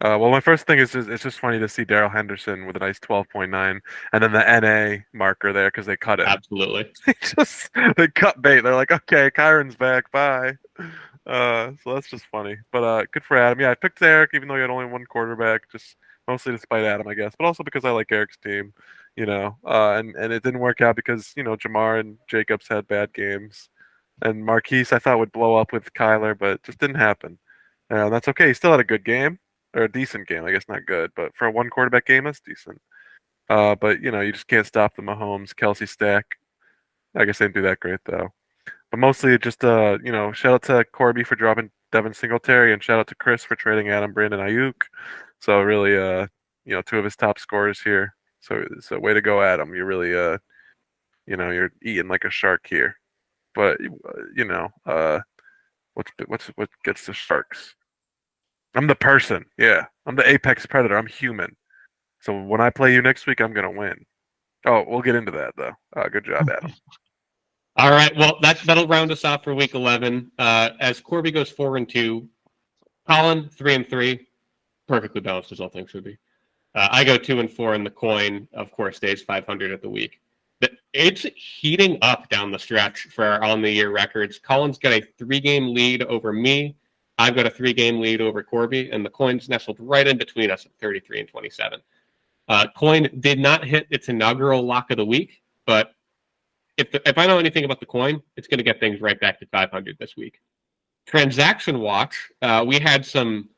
Well, my first thing is it's just funny to see Daryl Henderson with a nice 12.9, and then the NA marker there because they cut it. Absolutely. They cut bait. They're like, okay, Kyron's back, bye. So that's just funny. But good for Adam. Yeah, I picked Eric even though he had only one quarterback, just mostly to spite Adam, I guess, but also because I like Eric's team. And it didn't work out because Jamar and Jacobs had bad games, and Marquise I thought would blow up with Kyler, but it just didn't happen. That's okay. He still had a good game. or a decent game. I guess not good, but for a one quarterback game, that's decent. But you just can't stop the Mahomes Kelsey stack. I guess they didn't do that great though. But mostly just shout out to Corby for dropping Devin Singletary, and shout out to Chris for trading Adam Brandon Ayuk. So really, two of his top scorers here. So way to go, Adam. You're really you're eating like a shark here. But what gets the sharks? I'm the person. Yeah, I'm the apex predator. I'm human. So when I play you next week, I'm gonna win. Oh, we'll get into that though. Good job, Adam. All right. Well, that'll round us off for week 11. As Corby goes 4-2, Colin 3-3, perfectly balanced as all things should be. I go 2-4, and the coin, of course, stays 500 at the week. It's heating up down the stretch for our on-the-year records. Colin's got a 3-game lead over me. I've got a 3-game lead over Corby, and the coin's nestled right in between us at 33-27. Coin did not hit its inaugural lock of the week, but if I know anything about the coin, it's going to get things right back to 500 this week. Transaction watch, we had some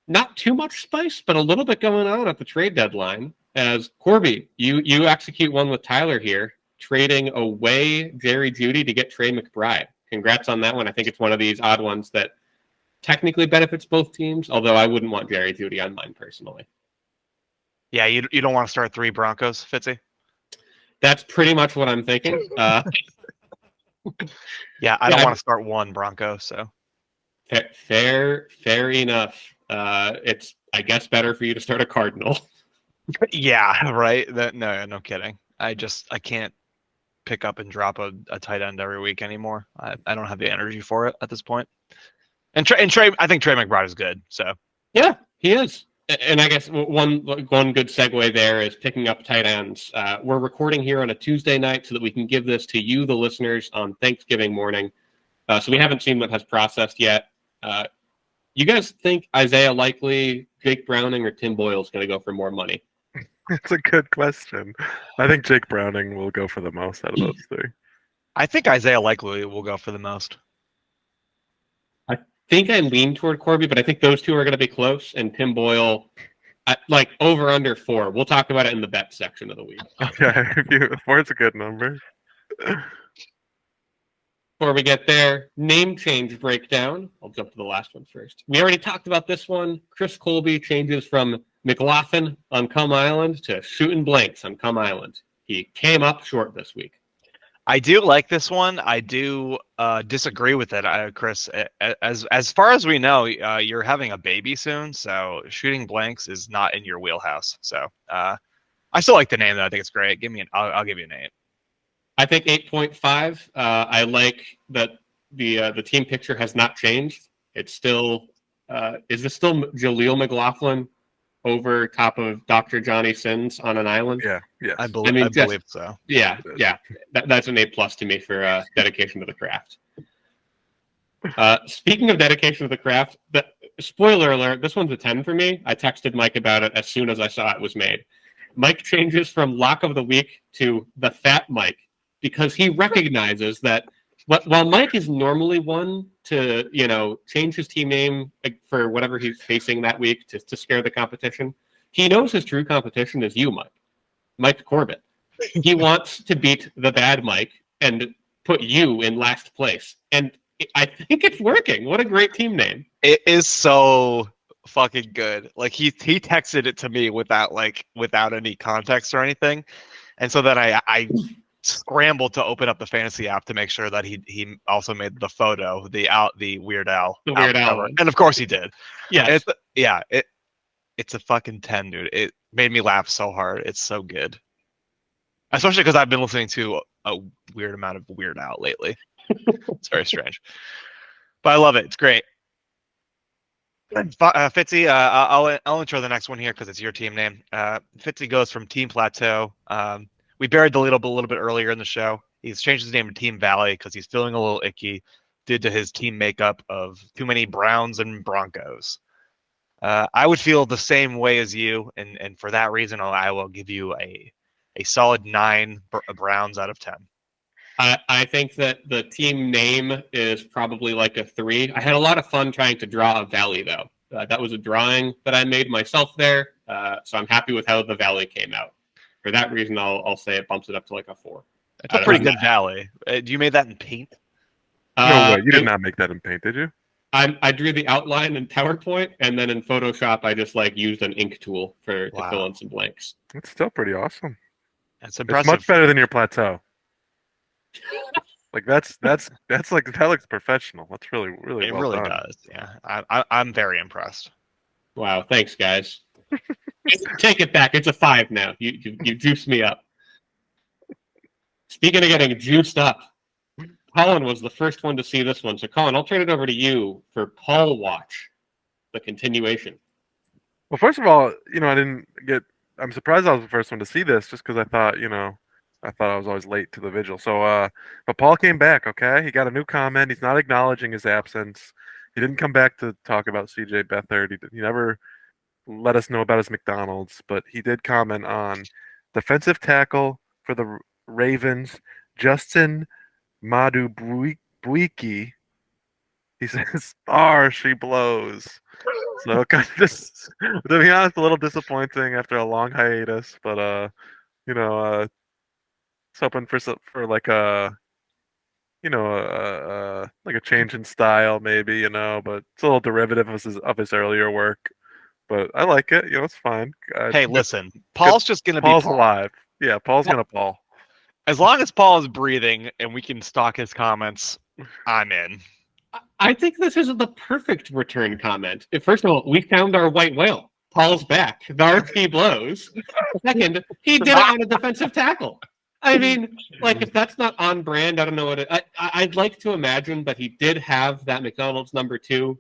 not too much spice, but a little bit going on at the trade deadline. As Corby, you execute one with Tyler here, trading away Jerry Jeudy to get Trey McBride. Congrats on that one. I think it's one of these odd ones that technically benefits both teams, although I wouldn't want Jerry Jeudy on mine personally. Yeah, you don't want to start 3 Broncos, Fitzy? That's pretty much what I'm thinking. Yeah, I don't want to start 1 Bronco, so. Fair enough. It's, I guess, better for you to start a Cardinal. Yeah, right. No kidding. I can't pick up and drop a tight end every week anymore. I don't have the energy for it at this point. And Trey, I think Trey McBride is good. So yeah, he is. And I guess one good segue there is picking up tight ends. We're recording here on a Tuesday night so that we can give this to you, the listeners, on Thanksgiving morning. So we haven't seen what has processed yet. You guys think Isaiah Likely, Jake Browning, or Tim Boyle is going to go for more money? It's a good question. I think Jake Browning will go for the most out of those 3. I think Isaiah Likely will go for the most. I think I lean toward Corby, but I think those 2 are going to be close. And Tim Boyle, like over under 4. We'll talk about it in the bet section of the week. Okay, 4's a good number. Before we get there, name change breakdown. I'll jump to the last one first. We already talked about this one. Chris Colby changes from McLaughlin on Cum Island to shooting blanks on Cum Island. He came up short this week. I do like this one. I do disagree with it, Chris. As far as we know, you're having a baby soon, so shooting blanks is not in your wheelhouse. So I still like the name, though. I think it's great. I'll give you an 8. I think 8.5. I like that the team picture has not changed. It's still is this still Jaleel McLaughlin over top of Dr. Johnny Sins on an island? Yeah, yes. I believe so. Yeah. That's an A+ to me for dedication to the craft. Speaking of dedication to the craft, spoiler alert, this one's a 10 for me. I texted Mike about it as soon as I saw it was made. Mike changes from lock of the week to the fat Mike because he recognizes that while Mike is normally one to, change his team name for whatever he's facing that week to scare the competition, he knows his true competition is you, Mike Corbett. He wants to beat the bad Mike and put you in last place. And I think it's working. What a great team name. It is so fucking good. Like he texted it to me without any context or anything. And so then I scrambled to open up the fantasy app to make sure that he also made the photo, the Weird Al. The Weird Al. And of course he did. Yeah. It's a fucking 10, dude. It made me laugh so hard. It's so good. Especially because I've been listening to a weird amount of Weird Al lately. It's very strange. But I love it. It's great. Fitzy, I'll intro the next one here because it's your team name. Fitzy goes from Team Plateau. We buried the lead a little bit earlier in the show. He's changed his name to Team Valley because he's feeling a little icky due to his team makeup of too many Browns and Broncos. I would feel the same way as you, and for that reason, I will give you a solid 9 Browns out of 10. I think that the team name is probably like a 3. I had a lot of fun trying to draw a valley, though. That was a drawing that I made myself there, so I'm happy with how the valley came out. For that reason, I'll say it bumps it up to like a 4. It's a pretty good valley. You made that in paint? No way. You did not make that in paint, did you? I drew the outline in PowerPoint, and then in Photoshop, I just like used an ink tool to fill in some blanks. It's still pretty awesome. That's impressive. It's much better than your plateau. Like that's like that looks professional. That's really It well really done. does. Yeah, I'm very impressed. Wow, thanks guys. Take it back. It's a 5 now. You juiced me up. Speaking of getting juiced up, Colin was the first one to see this one. So Colin, I'll turn it over to you for Paul Watch, the continuation. Well, first of all, I'm surprised I was the first one to see this, just because I thought I was always late to the vigil. So, but Paul came back. Okay, he got a new comment. He's not acknowledging his absence. He didn't come back to talk about CJ Beathard. He never let us know about his McDonald's, but he did comment on defensive tackle for the Ravens, Justin Madubuike. He says, she blows. So kind of just, to be honest, a little disappointing after a long hiatus, but it's hoping for like a like a change in style maybe, but it's a little derivative of his earlier work. But I like it, it's fine. Hey, listen, Paul's just gonna be Paul's Paul. alive. Yeah, Paul's gonna Paul. As long as Paul is breathing and we can stalk his comments, I'm in. I think this is the perfect return comment. First of all, we found our white whale. Paul's back. The RP blows. Second, he did it on a defensive tackle. I mean, like, if that's not on brand, I don't know what I'd like to imagine that he did have that McDonald's number 2,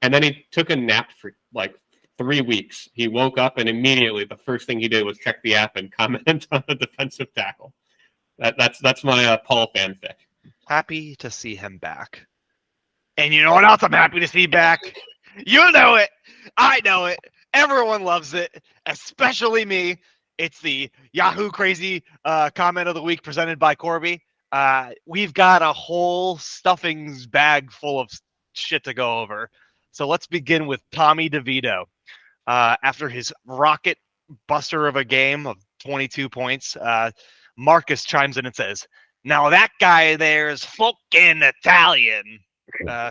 and then he took a nap for like 3 weeks. He woke up and immediately the first thing he did was check the app and comment on the defensive tackle. That's my Paul fanfic. Happy to see him back. And you know what else I'm happy to see back? You know it. I know it. Everyone loves it, especially me. It's the Yahoo Crazy comment of the week presented by Corby. We've got a whole stuffings bag full of shit to go over. So let's begin with Tommy DeVito. After his rocket buster of a game of 22 points, Marcus chimes in and says, "Now that guy there is fucking Italian."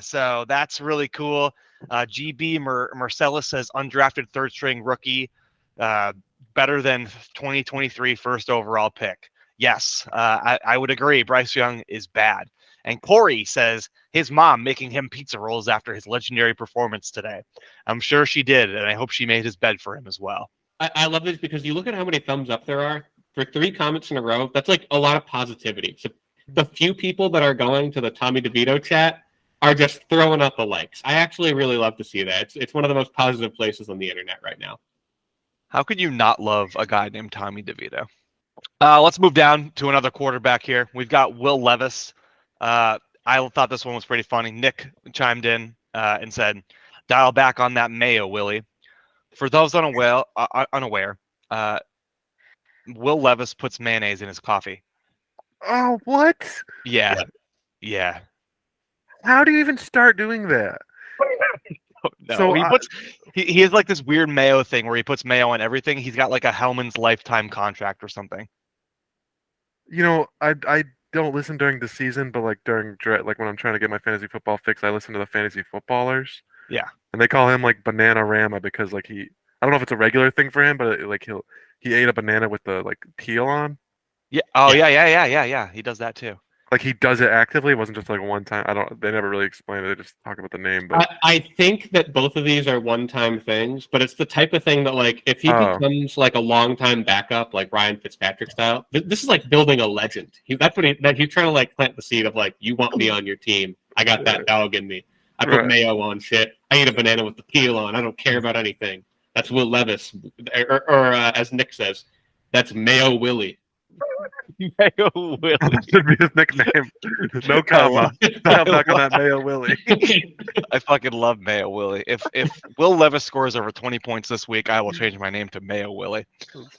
So that's really cool. GB Marcellus says, "Undrafted third string rookie, better than 2023 first overall pick." Yes, I would agree. Bryce Young is bad. And Corey says his mom making him pizza rolls after his legendary performance today. I'm sure she did, and I hope she made his bed for him as well. I love this because you look at how many thumbs up there are. For 3 comments in a row, that's like a lot of positivity. So the few people that are going to the Tommy DeVito chat are just throwing up the likes. I actually really love to see that. It's one of the most positive places on the internet right now. How could you not love a guy named Tommy DeVito? Let's move down to another quarterback here. We've got Will Levis. I thought this one was pretty funny. Nick chimed in and said, "Dial back on that mayo, Willie." For those unaware, Will Levis puts mayonnaise in his coffee. Oh, what? Yeah. How do you even start doing that? No, So he has like this weird mayo thing where he puts mayo on everything. He's got like a Hellman's lifetime contract or something. I don't listen during the season, but like when I'm trying to get my fantasy football fix, I listen to the fantasy footballers. Yeah. And they call him like Banana Rama because like I don't know if it's a regular thing for him, but he ate a banana with the like peel on. Yeah. Oh yeah. He does that too. Like he does it actively. It wasn't just like one time. They never really explained it. They just talk about the name. But I think that both of these are one-time things, but it's the type of thing that like if he becomes like a long-time backup, like Ryan Fitzpatrick style, this is like building a legend. That's what he's trying to like plant the seed of like, you want me on your team. I got that dog in me. I put mayo on shit. I eat a banana with the peel on. I don't care about anything. That's Will Levis, or as Nick says, that's Mayo Willie. Mayo Willie. That should be his nickname. No comma. Dial back on that Mayo Willie. I fucking love Mayo Willie. If Will Levis scores over 20 points this week, I will change my name to Mayo Willie.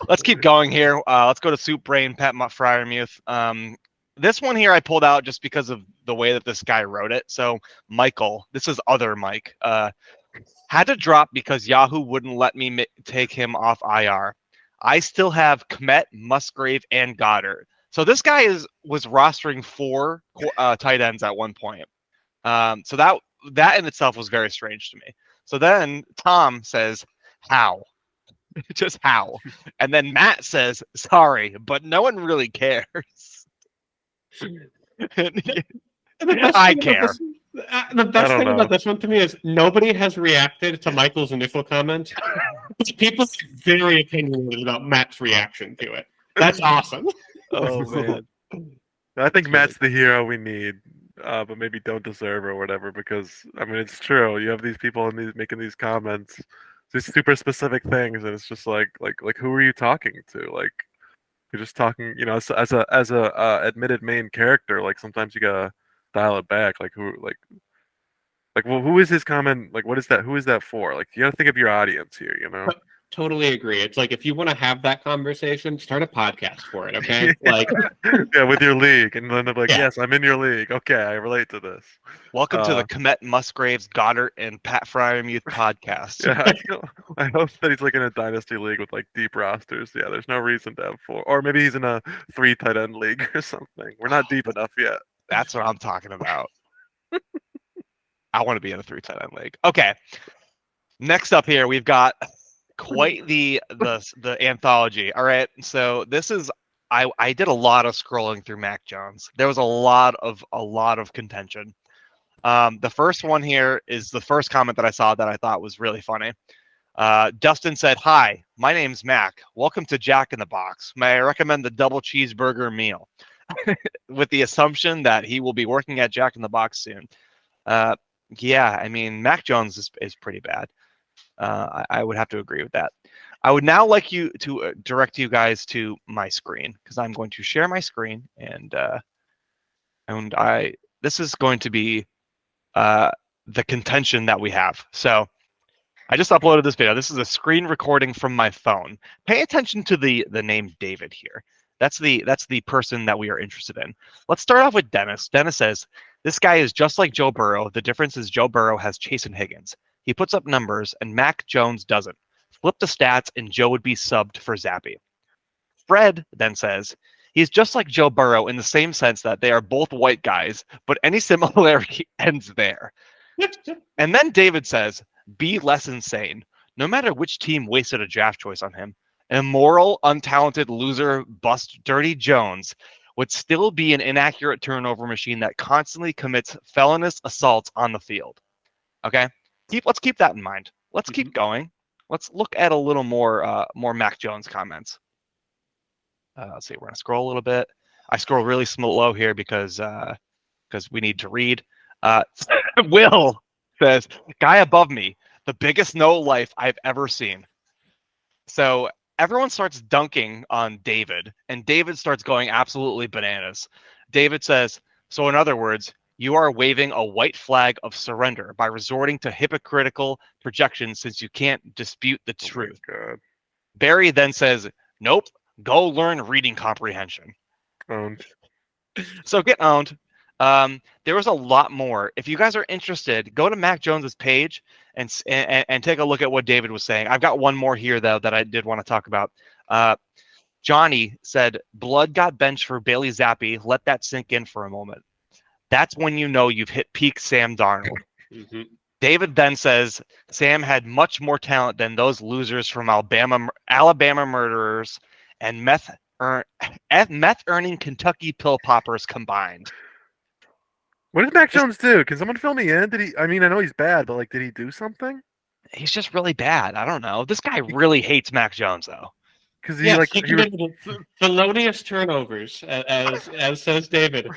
Let's keep going here. Let's go to Soup Brain, Pat Fryermuth. This one here I pulled out just because of the way that this guy wrote it. So Michael, this is other Mike. Had to drop because Yahoo wouldn't let me take him off IR. I still have Kmet, Musgrave, and Goddard. So this guy was rostering 4 tight ends at one point. So that in itself was very strange to me. So then Tom says, "How?" Just how? And then Matt says, "Sorry, but no one really cares." I care. The best don't thing know. about this one to me is nobody has reacted to Michael's initial comment. People are very opinionated about Matt's reaction to it. That's awesome. Oh man. I think Matt's the hero we need, but maybe don't deserve or whatever. Because I mean, it's true. You have these people making these comments, these super specific things, and it's just like who are you talking to? Like you're just talking, as a admitted main character. Like sometimes you gotta dial it back. Like well, who is his comment? Like what is that? Who is that for? Like you gotta think of your audience here. Totally agree. It's like if you want to have that conversation, start a podcast for it, okay? Like yeah, with your league, and then they're like, Yeah. "Yes, I'm in your league. Okay, I relate to this." Welcome to the Kmet, Musgraves, Goddard, and Pat Fryermuth podcast. Yeah, I hope that he's like in a dynasty league with like deep rosters. Yeah, there's no reason to have 4, or maybe he's in a 3 tight end league or something. We're not deep enough yet. That's what I'm talking about. I want to be in a 3 tight end league. Okay. Next up here, we've got quite the anthology. All right. So this is I did a lot of scrolling through Mac Jones. There was a lot of contention. The first one here is the first comment that I saw that I thought was really funny. Dustin said, "Hi, my name's Mac. Welcome to Jack in the Box. May I recommend the double cheeseburger meal?" With the assumption that he will be working at Jack in the Box soon. Yeah, I mean, Mac Jones is pretty bad. I would have to agree with that. I would now like you to direct you guys to my screen because I'm going to share my screen and this is going to be the contention that we have. So I just uploaded this video. This is a screen recording from my phone. Pay attention to the name David here. That's the person that we are interested in. Let's start off with Dennis. Dennis says, "This guy is just like Joe Burrow. The difference is Joe Burrow has Chase and Higgins. He puts up numbers, and Mac Jones doesn't. Flip the stats, and Joe would be subbed for Zappy." Fred then says, "He's just like Joe Burrow in the same sense that they are both white guys, but any similarity ends there." And then David says, "Be less insane. No matter which team wasted a draft choice on him, immoral, untalented loser, bust, dirty Jones would still be an inaccurate turnover machine that constantly commits felonious assaults on the field." Okay, let's keep that in mind. Let's keep going. Let's look at a little more Mac Jones comments. Let's see. We're gonna scroll a little bit. I scroll really slow here because we need to read. Will says, "Guy above me, the biggest no life I've ever seen." So everyone starts dunking on David, and David starts going absolutely bananas. David says, "So in other words, you are waving a white flag of surrender by resorting to hypocritical projections since you can't dispute the truth." God. Barry then says, "Nope, go learn reading comprehension." Owned. So get owned. There was a lot more. If you guys are interested, go to Mac Jones's page and take a look at what David was saying. I've got one more here though that I did want to talk about. Johnny said, "Blood got benched for Bailey Zappi. Let that sink in for a moment. That's when you know you've hit peak Sam Darnold." Mhm. David then says, "Sam had much more talent than those losers from Alabama murderers and meth earning Kentucky pill poppers combined." What did Mac Jones do? Can someone fill me in? Did he? I mean, I know he's bad, but like, did he do something? He's just really bad. I don't know. This guy really hates Mac Jones though. Because He committed felonious turnovers, as says David.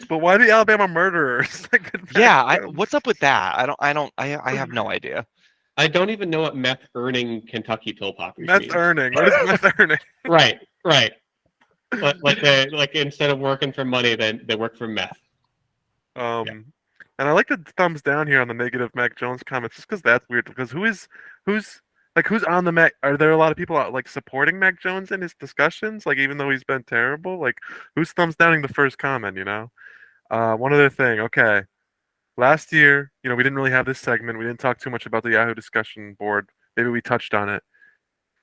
But why the Alabama murderers? Yeah, what's up with that? I have no idea. I don't even know what meth earning Kentucky pill poppers Meth means. earning. What is meth earning? Right. Like instead of working for money, they work for meth. And I like the thumbs down here on the negative Mac Jones comments, just because that's weird. Because who's on the Mac? Are there a lot of people like supporting Mac Jones in his discussions? Like even though he's been terrible, like who's thumbs downing the first comment? One other thing. Okay, last year, we didn't really have this segment. We didn't talk too much about the Yahoo discussion board. Maybe we touched on it.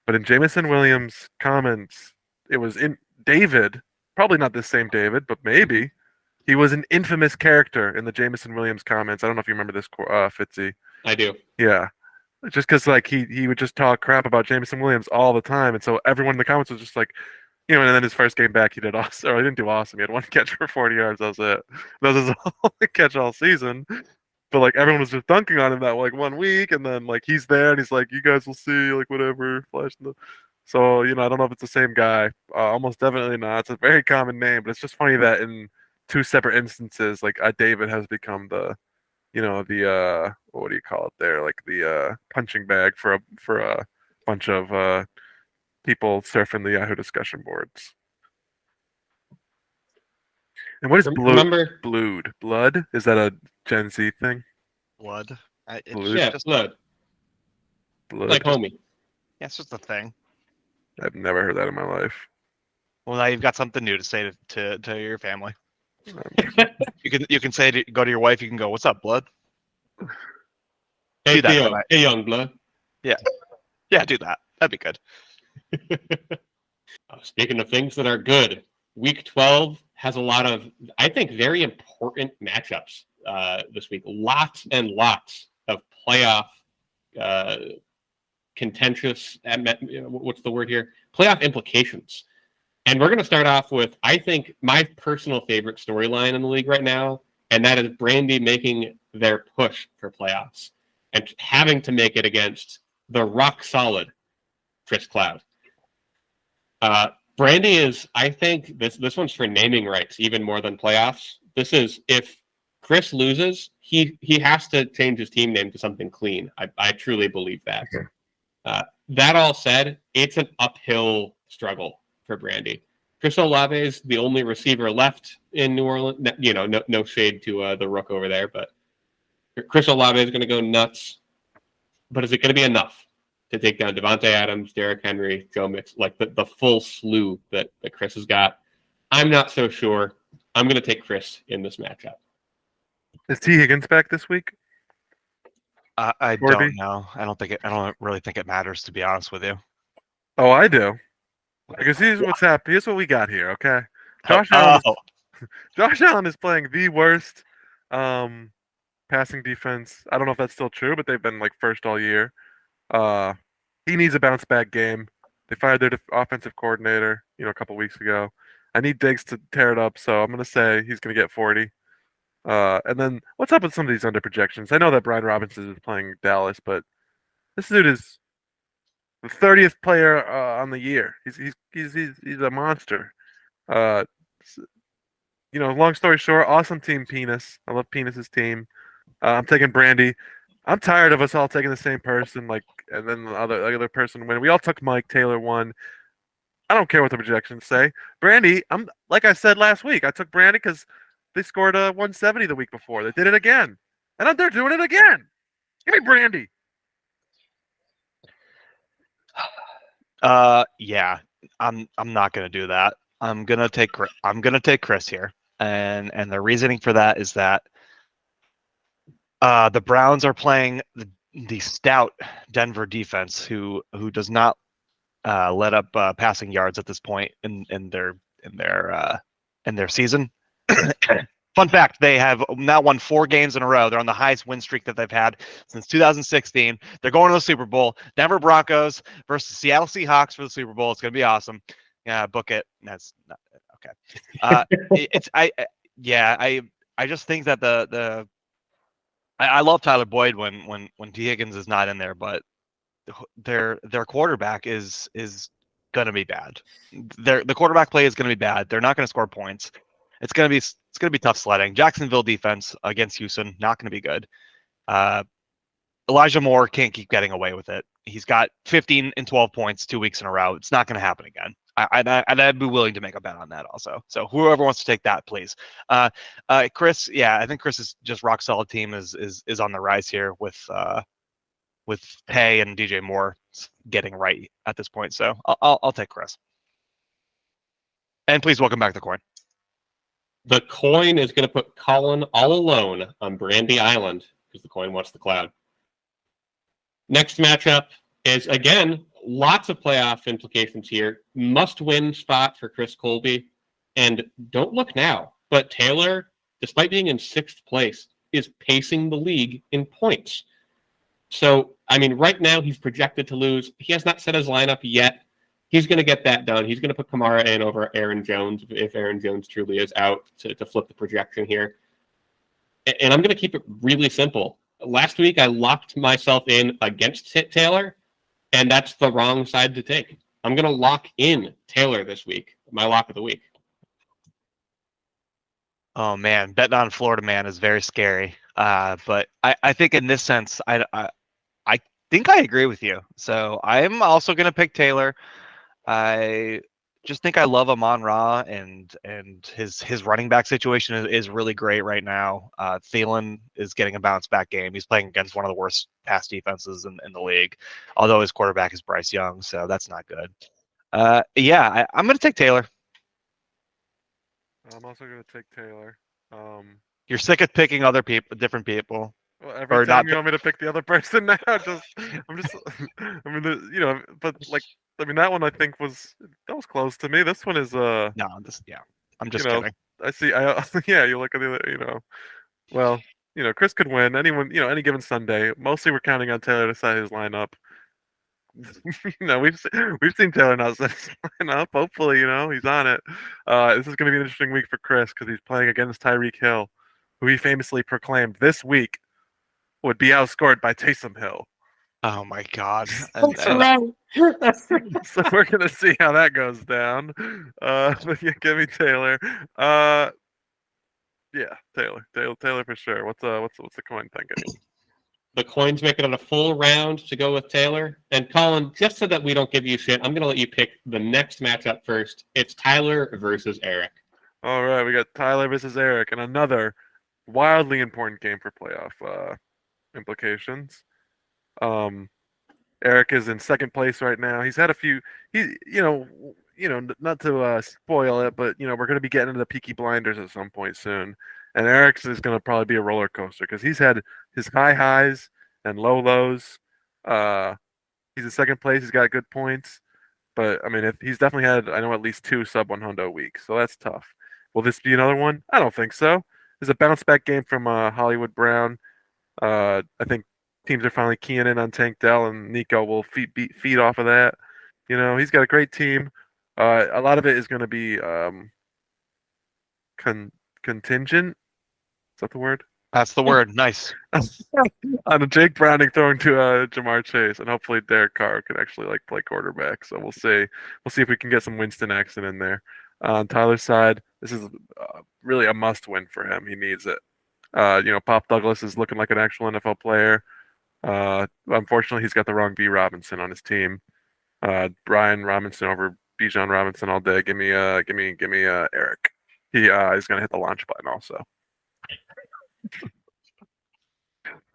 But in Jameson Williams' comments, it was in David, probably not this same David, but maybe. He was an infamous character in the Jameson Williams comments. I don't know if you remember this, Fitzy. I do. Yeah. Just because like he would just talk crap about Jameson Williams all the time, and so everyone in the comments was just like, and then his first game back he did awesome, or he didn't do awesome. He had one catch for 40 yards. That was it. That was his only catch all season. But like everyone was just dunking on him that like 1 week, and then like he's there and he's like, "You guys will see," like whatever, flashing the. So I don't know if it's the same guy. Almost definitely not. It's a very common name, but it's just funny that in two separate instances, like David has become the what do you call it there? Like the punching bag for a bunch of people surfing the Yahoo discussion boards. And what is Remember? Blood? Is that a Gen Z thing? Blood. It's Blood? Yeah, just blood. Blood. Like homie. yeah, it's just a thing. I've never heard that in my life. Well, now you've got something new to say to your family. You can say go to your wife. You can go, "What's up, blood?" Hey, Do that Theo. tonight. Hey, young blood. Yeah, do that. That'd be good. Speaking of things that are good, Week 12 has a lot of, I think, very important matchups this week. Lots and lots of playoff contentious, what's the word here? Playoff implications. And we're going to start off with, I think, my personal favorite storyline in the league right now, and that is Brandy making their push for playoffs and having to make it against the rock-solid Chris Cloud. Brandy is, I think, this one's for naming rights even more than playoffs. This is, if Chris loses, he has to change his team name to something clean. I truly believe that. Okay. That all said, it's an uphill struggle for Brandy. Chris Olave is the only receiver left in New Orleans. No shade to the Rook over there, but Chris Olave is going to go nuts. But is it going to be enough to take down Devontae Adams, Derrick Henry, Joe Mix, like the full slew that Chris has got? I'm not so sure. I'm going to take Chris in this matchup. Is T. Higgins back this week? I don't know. I don't really think it matters, to be honest with you. Oh, I do. Because here's what's happening. Here's what we got here. Okay, Josh Allen is playing the worst passing defense. I don't know if that's still true, but they've been like first all year. He needs a bounce back game. They fired their offensive coordinator, a couple weeks ago. I need Diggs to tear it up, so I'm gonna say he's gonna get 40. And then what's up with some of these under projections? I know that Brian Robinson is playing Dallas, but this dude is the 30th player on the year. He's a monster. Long story short, awesome team Penis. I love Penis's team. I'm taking Brandy. I'm tired of us all taking the same person, and then the other person win. We all took Mike Taylor won. I don't care what the projections say. Brandy, I'm like I said last week. I took Brandy because they scored 170 the week before. They did it again, and they're doing it again. Give me Brandy. Yeah, I'm not gonna do that. I'm gonna take Chris here, and the reasoning for that is that the Browns are playing the stout Denver defense, who does not let up passing yards at this point in their season. Fun fact, they have now won 4 games in a row. They're on the highest win streak that they've had since 2016. They're going to the Super Bowl. Denver Broncos versus Seattle Seahawks for the Super Bowl. It's going to be awesome. Yeah, book it. That's not okay. I just think that I love Tyler Boyd when T. Higgins is not in there, but their quarterback is going to be bad. The quarterback play is going to be bad. They're not going to score points. It's gonna be tough sledding. Jacksonville defense against Houston, not gonna be good. Elijah Moore can't keep getting away with it. He's got 15 and 12 points 2 weeks in a row. It's not gonna happen again. I'd be willing to make a bet on that also. So whoever wants to take that, please. Chris, yeah, I think Chris is just rock solid team is on the rise here with Hay and DJ Moore getting right at this point. So I'll take Chris. And please welcome back the coin. The coin is going to put Colin all alone on Brandy Island because the coin wants the cloud. Next matchup is, again, lots of playoff implications here. Must-win spot for Chris Colby. And don't look now, but Taylor, despite being in 6th place, is pacing the league in points. So, I mean, right now he's projected to lose. He has not set his lineup yet. He's going to get that done. He's going to put Kamara in over Aaron Jones if Aaron Jones truly is out to flip the projection here. And I'm going to keep it really simple. Last week, I locked myself in against Taylor, and that's the wrong side to take. I'm going to lock in Taylor this week, my lock of the week. Oh man, betting on Florida man is very scary. But I think in this sense, I think I agree with you. So I'm also going to pick Taylor. I just think I love Amon-Ra and his running back situation is really great right now. Thielen is getting a bounce back game. He's playing against one of the worst pass defenses in the league, although his quarterback is Bryce Young, so that's not good. Yeah, I'm going to take Taylor. I'm also going to take Taylor. You're sick of picking other people, different people. Well, every Or time not you want me to pick the other person now, I'm just, I mean, you know, but like, I mean, that one I think was close to me. This one is, No, yeah. I'm just kidding. I see, yeah, you look at the other, you know, well, you know, Chris could win anyone, you know, any given Sunday. Mostly we're counting on Taylor to set his lineup. You know, we've seen Taylor not set his lineup. Hopefully, you know, he's on it. This is going to be an interesting week for Chris because he's playing against Tyreek Hill, who he famously proclaimed this week would be outscored by Taysom Hill. Oh my God. That's right. So we're gonna see how that goes down. But yeah, give me Taylor. Yeah, Taylor for sure. What's the coin thinking? The coin's making it a full round to go with Taylor. And Colin, just so that we don't give you shit, I'm going to let you pick the next matchup first. It's Tyler versus Eric. All right, we got Tyler versus Eric, and another wildly important game for playoff implications. Eric is in 2nd place right now. He's had a few. Not to spoil it, but you know we're going to be getting into the Peaky Blinders at some point soon. And Eric's is going to probably be a roller coaster because he's had his high highs and low lows. He's in 2nd place. He's got good points, but I mean, if he's definitely had, I know, at least 2 sub-100 weeks, so that's tough. Will this be another one? I don't think so. There's a bounce back game from Hollywood Brown. I think teams are finally keying in on Tank Dell, and Nico will feed off of that. You know, he's got a great team. A lot of it is going to be contingent. Is that the word? That's the word. Nice. On a Jake Browning throwing to Jamar Chase, and hopefully Derek Carr can actually play quarterback. So we'll see. We'll see if we can get some Winston action in there. On Tyler's side, this is really a must-win for him. He needs it. Pop Douglas is looking like an actual NFL player. Unfortunately, he's got the wrong B. Robinson on his team. Brian Robinson over Bijan Robinson all day. Give me Eric. He is going to hit the launch button also.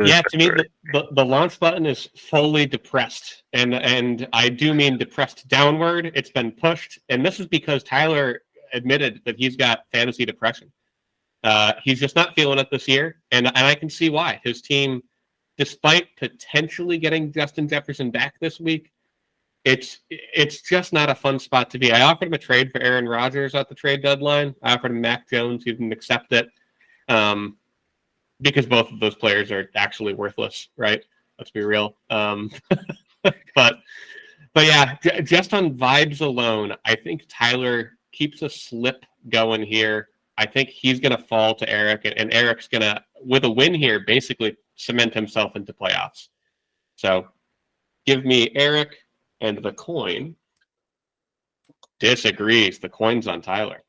Yeah, to me, the launch button is fully depressed, and I do mean depressed downward. It's been pushed, and this is because Tyler admitted that he's got fantasy depression. He's just not feeling it this year, and I can see why. His team, despite potentially getting Justin Jefferson back this week, it's just not a fun spot to be. I offered him a trade for Aaron Rodgers at the trade deadline. I offered him Mac Jones. He didn't accept it. Because both of those players are actually worthless, right? Let's be real. But yeah, just on vibes alone, I think Tyler keeps a slip going here. I think he's going to fall to Eric, and Eric's going to, with a win here, basically cement himself into playoffs. So give me Eric, and the coin disagrees. The coin's on Tyler.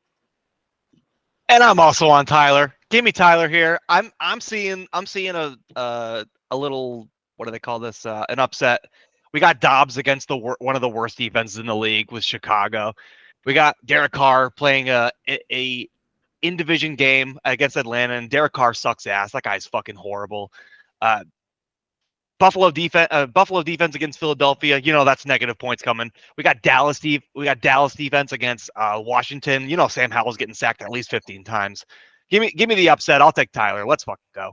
And I'm also on Tyler. Give me Tyler here. I'm seeing a little, what do they call this? An upset. We got Dobbs against one of the worst defenses in the league with Chicago. We got Derek Carr playing a in division game against Atlanta, and Derek Carr sucks ass. That guy's fucking horrible. But Buffalo defense against Philadelphia. That's negative points coming. We got Dallas defense against Washington. Sam Howell's getting sacked at least 15 times. Give me the upset. I'll take Tyler. Let's fucking go.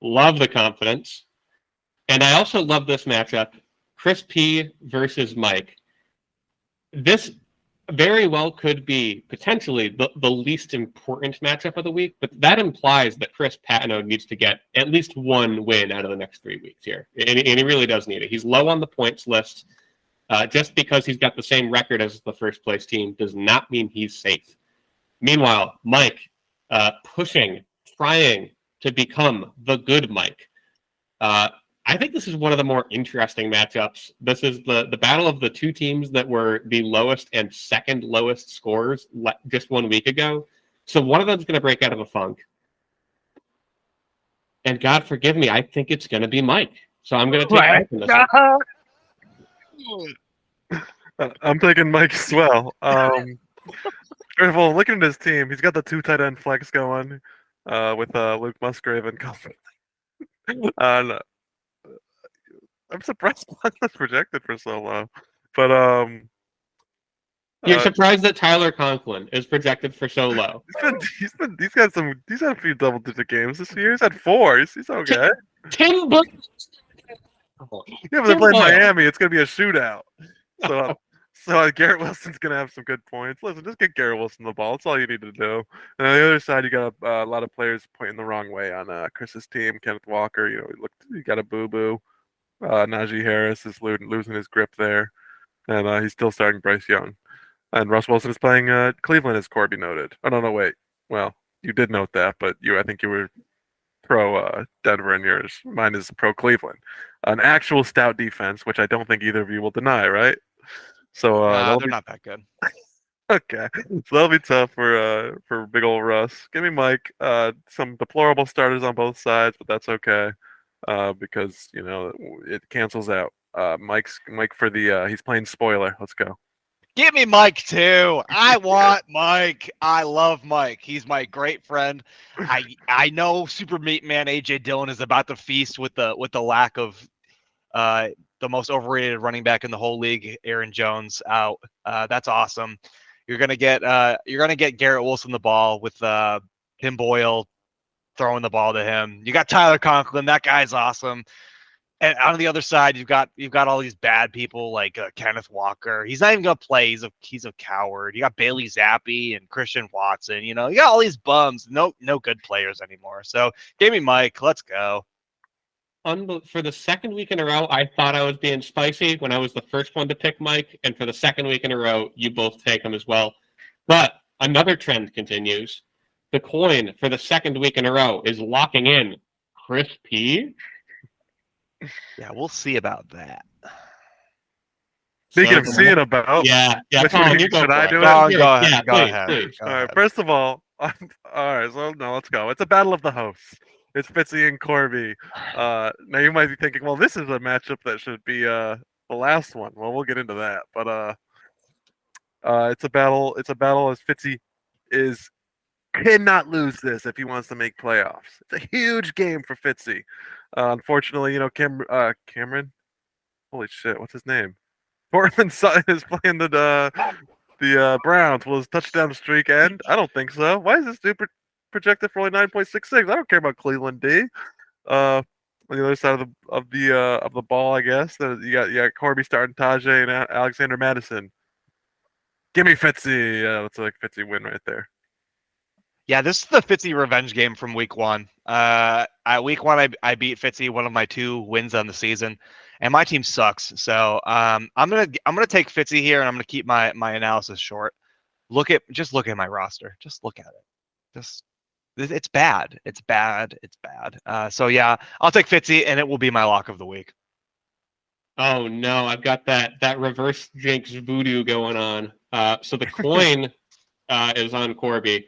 Love the confidence. And I also love this matchup. Chris P versus Mike. This very well could be potentially the least important matchup of the week, but that implies that Chris Patino needs to get at least one win out of the next 3 weeks here. And he really does need it. He's low on the points list. Just because he's got the same record as the first place team does not mean he's safe. Meanwhile, Mike pushing, trying to become the good Mike. I think this is one of the more interesting matchups. This is the battle of the two teams that were the lowest and second lowest scorers just 1 week ago. So one of them's going to break out of a funk. And God forgive me, I think it's going to be Mike. So I'm going to take Mike in this one. I'm taking Mike as well. First of all, looking at his team, he's got the 2 tight end flex going with Luke Musgrave and Colin. I'm surprised Mike was projected for so low. But You're surprised that Tyler Conklin is projected for so low. he's had a few double-digit games this year. He's had 4. He's okay. Tim Boyle. Yeah, but they're playing Miami. It's gonna be a shootout. So Garrett Wilson's gonna have some good points. Listen, just get Garrett Wilson the ball. That's all you need to do. And on the other side, you got a lot of players pointing the wrong way on Chris's team. Kenneth Walker, you got a boo-boo. Najee Harris is losing his grip there, and he's still starting Bryce Young. And Russ Wilson is playing Cleveland, as Corby noted. Oh, no, wait. Well, you did note that, but I think you were pro Denver in yours. Mine is pro Cleveland. An actual stout defense, which I don't think either of you will deny, right? So they're not that good. Okay, so that'll be tough for big old Russ. Give me Mike. Some deplorable starters on both sides, but that's okay. Because it cancels out. Mike for the he's playing spoiler. Let's go. Give me Mike too. I want Mike. I love Mike. He's my great friend. I know Super Meat Man AJ Dillon is about to feast with the lack of the most overrated running back in the whole league, Aaron Jones, out. That's awesome. You're gonna get Garrett Wilson the ball with Tim Boyle throwing the ball to him. You got Tyler Conklin. That guy's awesome. And on the other side, you've got all these bad people like Kenneth Walker. He's not even gonna play. He's a coward. You got Bailey Zappi and Christian Watson. You got all these bums. No good players anymore. So give me Mike. Let's go. For the second week in a row, I thought I was being spicy when I was the first one to pick Mike, and for the second week in a row, you both take him as well. But another trend continues. The coin for the second week in a row is locking in Chris P. Yeah, we'll see about that. Speaking of seeing about, yeah. Colin, you go. Should I do it? Go ahead. Yeah, Go ahead. please. All right. First of all, all right. So no, let's go. It's a battle of the hosts. It's Fitzy and Corby. Now you might be thinking, well, this is a matchup that should be the last one. Well, we'll get into that. But it's a battle. It's a battle as Fitzy cannot lose this if he wants to make playoffs. It's a huge game for Fitzy. Unfortunately, Cameron. Holy shit, what's his name? Portland Sutton is playing the Browns. Will his touchdown streak end? I don't think so. Why is this dude projected for only 9.66? I don't care about Cleveland D. On the other side of the ball, I guess you got Corby starting Tajay and Alexander Madison. Give me Fitzy. That's like Fitzy win right there. Yeah, this is the Fitzy revenge game from week 1. Week 1, I beat Fitzy, one of my 2 wins on the season, and my team sucks. So I'm gonna take Fitzy here, and I'm gonna keep my analysis short. Just look at my roster. Just look at it. It's bad. It's bad. It's bad. So yeah, I'll take Fitzy, and it will be my lock of the week. Oh no, I've got that reverse jinx voodoo going on. So the coin is on Corby.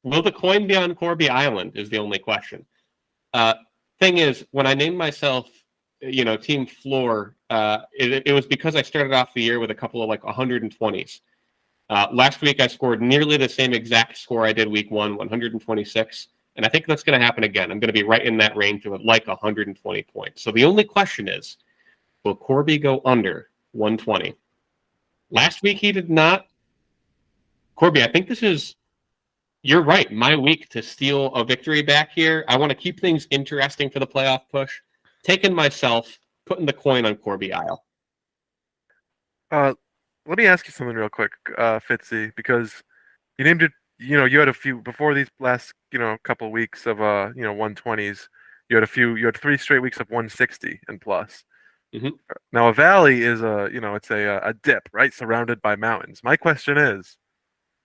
Will the coin be on Corby Island is the only question. Thing is, when I named myself, Team Floor, it was because I started off the year with a couple of 120s. Last week I scored nearly the same exact score I did week 1, 126. And I think that's going to happen again. I'm going to be right in that range of like 120 points. So the only question is, will Corby go under 120? Last week he did not. Corby, I think this is, you're right, my week to steal a victory back here. I want to keep things interesting for the playoff push. Taking myself, putting the coin on Corby Isle. Let me ask you something real quick, Fitzy, because you named it. You had a few before these last, couple weeks of 120s. You had 3 straight weeks of 160 and plus. Mhm. Now a valley is it's a dip, right, surrounded by mountains. My question is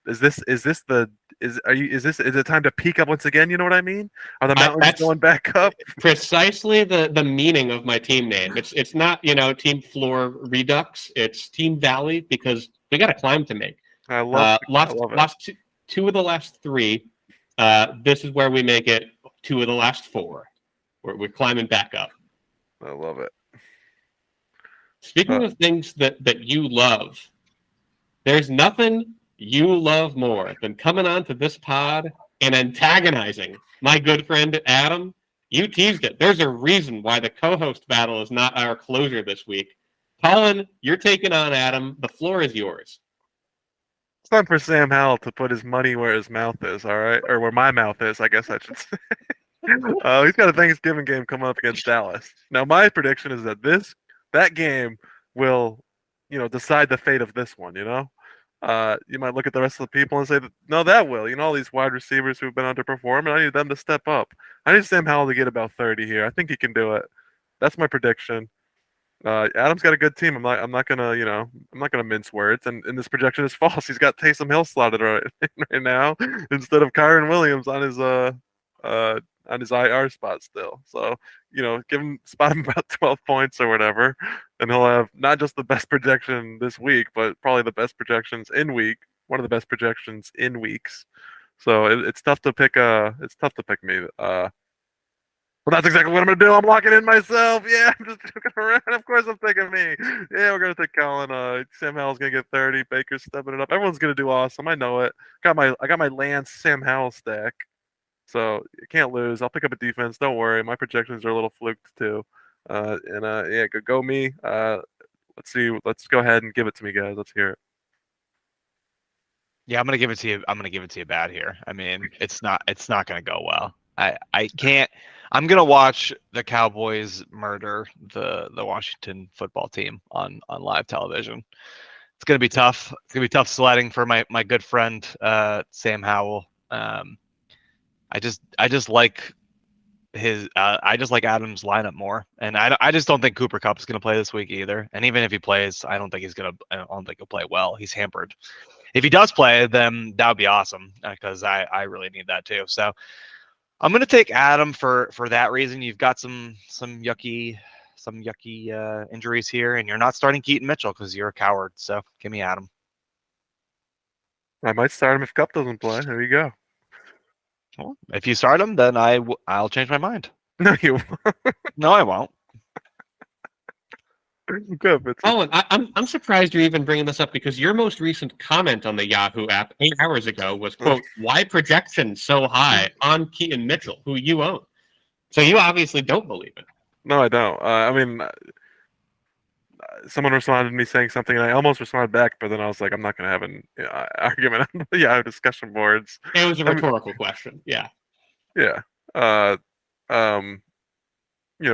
this it time to peak up once again? You know what I mean? Are the mountains That's going back up? precisely the meaning of my team name. It's not, Team Floor Redux. It's Team Valley because we got a climb to make. I love it. Lost two of the last 3. This is where we make it 2 of the last 4. We're climbing back up. I love it. Speaking of things that you love, there's nothing you love more than coming onto this pod and antagonizing my good friend Adam. You teased it. There's a reason why the co-host battle is not our closure this week. Colin, you're taking on Adam. The floor is yours. It's time for Sam Howell to put his money where his mouth is, all right? Or where my mouth is, I guess I should say. He's got a Thanksgiving game coming up against Dallas. Now, my prediction is that that game will, decide the fate of this one, You might look at the rest of the people and say, no, that will. All these wide receivers who've been underperforming, I need them to step up. I need Sam Howell to get about 30 here. I think he can do it. That's my prediction. Adam's got a good team. I'm not gonna mince words. And this projection is false. He's got Taysom Hill slotted right now instead of Kyron Williams on his IR spot still. So spot him about 12 points or whatever, and he'll have not just the best projection this week, but probably the best projections in week. One of the best projections in weeks. So it's tough to pick. It's tough to pick me. Well, that's exactly what I'm going to do. I'm locking in myself. Yeah, I'm just joking around. Of course I'm picking me. Yeah, we're going to take Colin. Sam Howell's going to get 30. Baker's stepping it up. Everyone's going to do awesome. I know it. I got my Lance Sam Howell stack. So you can't lose. I'll pick up a defense. Don't worry. My projections are a little fluked too. Yeah, go me. Let's see. Let's go ahead and give it to me, guys. Let's hear it. Yeah, I'm gonna give it to you. I'm gonna give it to you bad here. I mean, it's not gonna go well. I can't. I'm gonna watch the Cowboys murder the Washington football team on live television. It's gonna be tough. It's gonna be tough sledding for my good friend Sam Howell. I just like Adam's lineup more, and I just don't think Cooper Kupp is gonna play this week either. And even if he plays, I don't think he'll play well. He's hampered. If he does play, then that would be awesome because I really need that too. So I'm gonna take Adam for that reason. You've got some yucky injuries here, and you're not starting Keaton Mitchell because you're a coward. So give me Adam. I might start him if Kupp doesn't play. There you go. Well, if you start him, then I'll change my mind. No, you won't. No, I won't. Good, Colin, I'm surprised you're even bringing this up because your most recent comment on the Yahoo app 8 hours ago was, quote, why projection so high on Keaton Mitchell, who you own? So you obviously don't believe it. No, I don't. I mean, someone responded to me saying something, and I almost responded back, but then I was like, I'm not going to have an argument on the Yahoo discussion boards. It was a rhetorical question. Yeah. Yeah.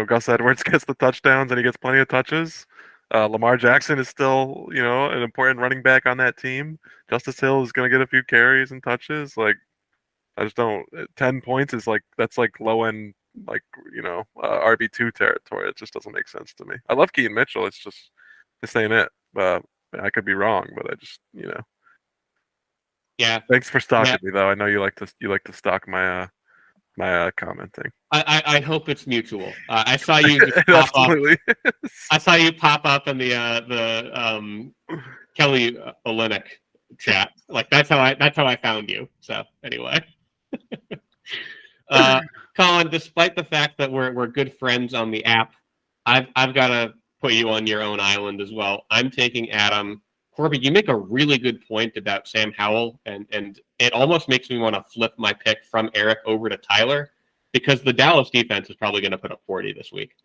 Gus Edwards gets the touchdowns and he gets plenty of touches. Lamar Jackson is still, an important running back on that team. Justice Hill is going to get a few carries and touches. Like, I just don't. 10 points is that's low end, RB2 territory. It just doesn't make sense to me. I love Keaton Mitchell. It's just this ain't it. I could be wrong, but I just, Yeah. Thanks for stalking me, though. I know you like to stalk my commenting. I hope it's mutual. I saw you just pop absolutely up. I saw you pop up in the Kelly Olynyk chat. Like that's how I found you. So anyway, Colin, despite the fact that we're good friends on the app, I've got to put you on your own island as well. I'm taking Adam. Corbett, you make a really good point about Sam Howell, and it almost makes me want to flip my pick from Eric over to Tyler, because the Dallas defense is probably going to put up 40 this week.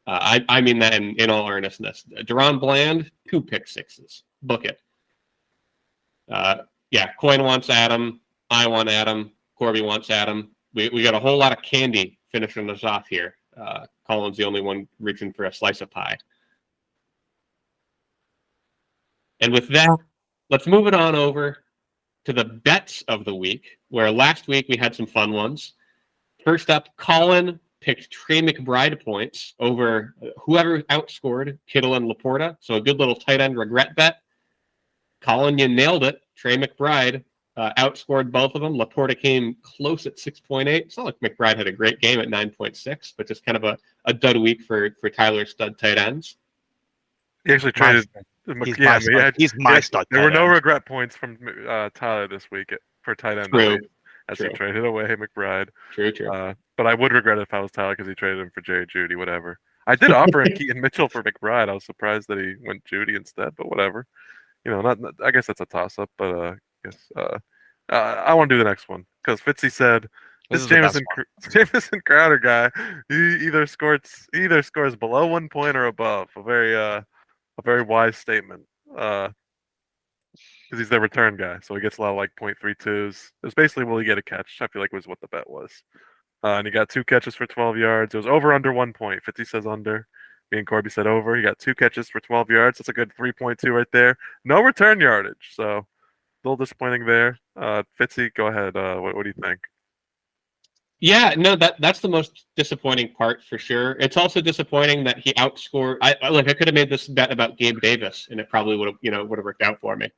I mean that in all earnestness. Deron Bland, 2 pick sixes. Book it. Coin wants Adam. I want Adam. Corby wants Adam. We got a whole lot of candy finishing us off here. Colin's the only one reaching for a slice of pie. And with that, let's move it on over to the bets of the week, where last week we had some fun ones. First up, Colin picked Trey McBride points over whoever outscored Kittle and Laporta. So a good little tight end regret bet. Colin, you nailed it. Trey McBride outscored both of them. Laporta came close at 6.8. It's not like McBride had a great game at 9.6, but just kind of a dud week for Tyler's stud tight ends. He actually traded. He's my stud. There were no regret points from Tyler this week for tight end. True. As he traded away McBride. True. But I would regret it if I was Tyler, because he traded him for Jerry Jeudy, whatever. I did offer him Keaton Mitchell for McBride. I was surprised that he went Jeudy instead, but whatever. Not I guess that's a toss-up, but I guess I want to do the next one, because Fitzy said this Jamison Crowder guy, he either scores below 1 point or above. A very wise statement. Because he's the return guy, so he gets a lot of like 0.32s. It's basically, will he get a catch? I feel like was what the bet was. And he got 2 catches for 12 yards. It was over under 1 point. 50 says under. Me and Corby said over. He got 2 catches for 12 yards. That's a good 3.2 right there. No return yardage, so a little disappointing there. Fitzy, go ahead. What do you think? Yeah, no, that's the most disappointing part for sure. It's also disappointing that he outscored. I could have made this bet about Gabe Davis, and it probably would have worked out for me.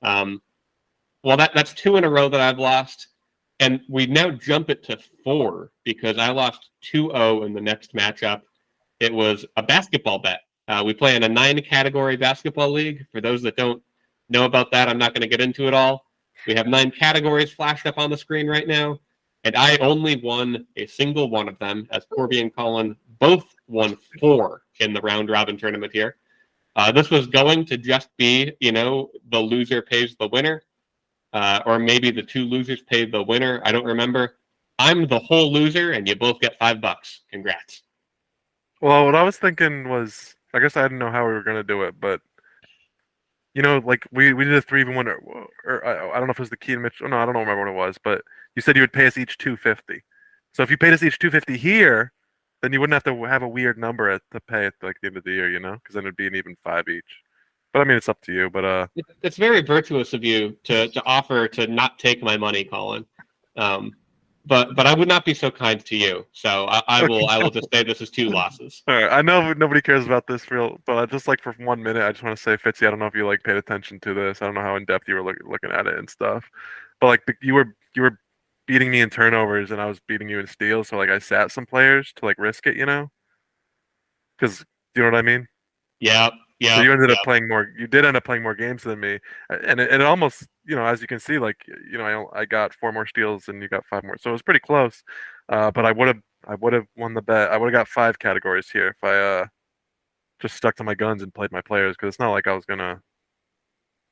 Well, that's 2 in a row that I've lost, and we now jump it to 4 because I lost 2-0 in the next matchup. It was a basketball bet. We play in a 9-category basketball league. For those that don't know about that, I'm not going to get into it all. We have 9 categories flashed up on the screen right now, and I only won a single one of them, as Corby and Colin both won 4 in the round robin tournament here. This was going to just be, the loser pays the winner, or maybe the 2 losers pay the winner. I don't remember. I'm the whole loser, and you both get $5. Congrats. Well, what I was thinking was, I guess I didn't know how we were going to do it, but we did a 3-1, or I don't know if it was the Keaton Mitchell. No, I don't remember what it was, but you said you would pay us each $250. So if you paid us each $250 here, then you wouldn't have to have a weird number to pay at the end of the year, because then it'd be an even 5 each. But I mean, it's up to you. But it's very virtuous of you to offer to not take my money, Colin. But I would not be so kind to you. So I will just say this is 2 losses. All right. I know nobody cares about this but just like for 1 minute, I just want to say, Fitzy, I don't know if you paid attention to this. I don't know how in depth you were looking at it and stuff. But you were beating me in turnovers, and I was beating you in steals. So I sat some players to risk it, because you know what I mean. Yeah. So you ended up playing more. You did end up playing more games than me, and it almost, as you can see, I got 4 more steals and you got 5 more, so it was pretty close. But I would have won the bet. I would have got 5 categories here if I just stuck to my guns and played my players, because it's not like I was gonna.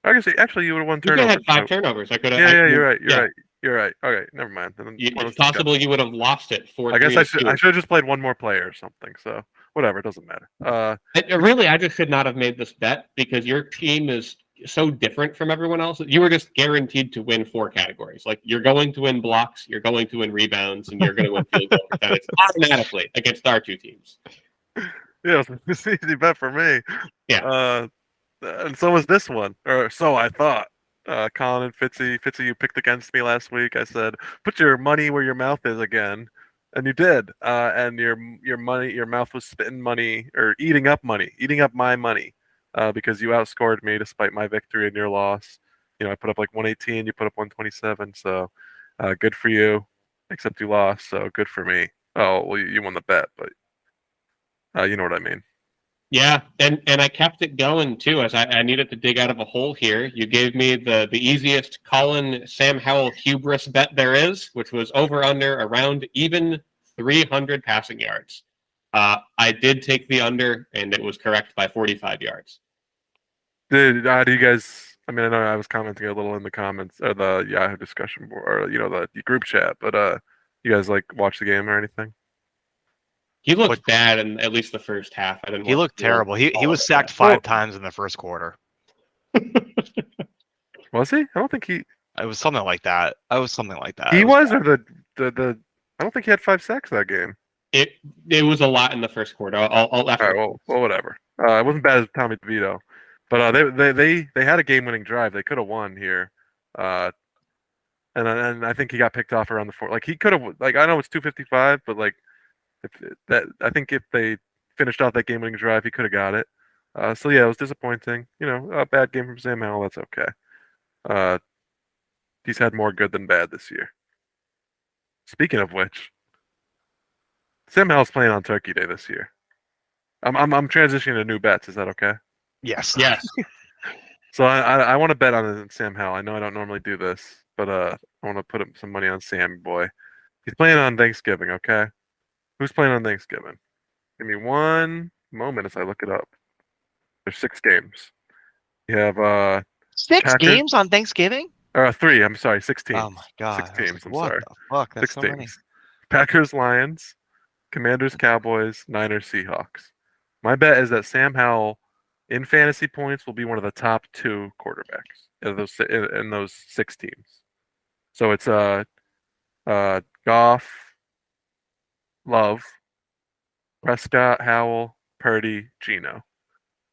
I guess actually you would have won turnovers. You could have had 5 turnovers. I could have. Yeah, you're right. You're right. Okay, never mind. It's possible you would have lost it 4-3. I guess I should have just played 1 more player or something. So whatever, it doesn't matter. Really, I just should not have made this bet, because your team is so different from everyone else. You were just guaranteed to win 4 categories. You're going to win blocks, you're going to win rebounds, and you're going to win field goal percentage automatically against our 2 teams. Yeah, it's an easy bet for me. Yeah. And so was this one, or so I thought. Colin and Fitzy, you picked against me last week. I said, put your money where your mouth is again, and you did. And your mouth was spitting money, or eating up my money, because you outscored me despite my victory and your loss. I put up 118, you put up 127. So good for you, except you lost. So good for me. Oh, well, you won the bet, but you know what I mean. Yeah, and I kept it going too, as I needed to dig out of a hole here. You gave me the easiest Colin Sam Howell hubris bet there is, which was over under around even 300 passing yards. I did take the under, and it was correct by 45 yards. Do you guys? I mean, I know I was commenting a little in the comments or the Yahoo discussion board, or the group chat. But you guys like watch the game or anything? He looked What- bad in at least the first half. I didn't. He watch looked the whole- terrible. He all was of it sacked yet. 5 times in the first quarter. Was he? I don't think he. It was something like that. He It was, bad. or the. I don't think he had 5 sacks that game. It was a lot in the first quarter. I'll All after. right, well, whatever. It wasn't bad as Tommy DeVito, but they had a game-winning drive. They could have won here, and I think he got picked off around the four. Like he could have. Like I know it's 2:55, but like I think if they finished off that game-winning drive, he could have got it. So yeah, it was disappointing. A bad game from Sam Howell. That's okay. He's had more good than bad this year. Speaking of which, Sam Howell's playing on Turkey Day this year. I'm transitioning to new bets. Is that okay? Yes. Yes. So I want to bet on Sam Howell. I know I don't normally do this, but I want to put up some money on Sam boy. He's playing on Thanksgiving. Okay, who's playing on Thanksgiving? Give me one moment as I look it up. There's 6 games. You have 6 Packers- games on Thanksgiving? 3. I'm sorry, 6 teams. Oh my god. 6 I was teams. like, I'm what sorry. the fuck? That's 6 so teams. many. Packers, Lions, Commanders, Cowboys, Niners, Seahawks. My bet is that Sam Howell, in fantasy points, will be one of the top 2 quarterbacks in those 6 teams. So it's Goff, Love, Prescott, Howell, Purdy, Geno.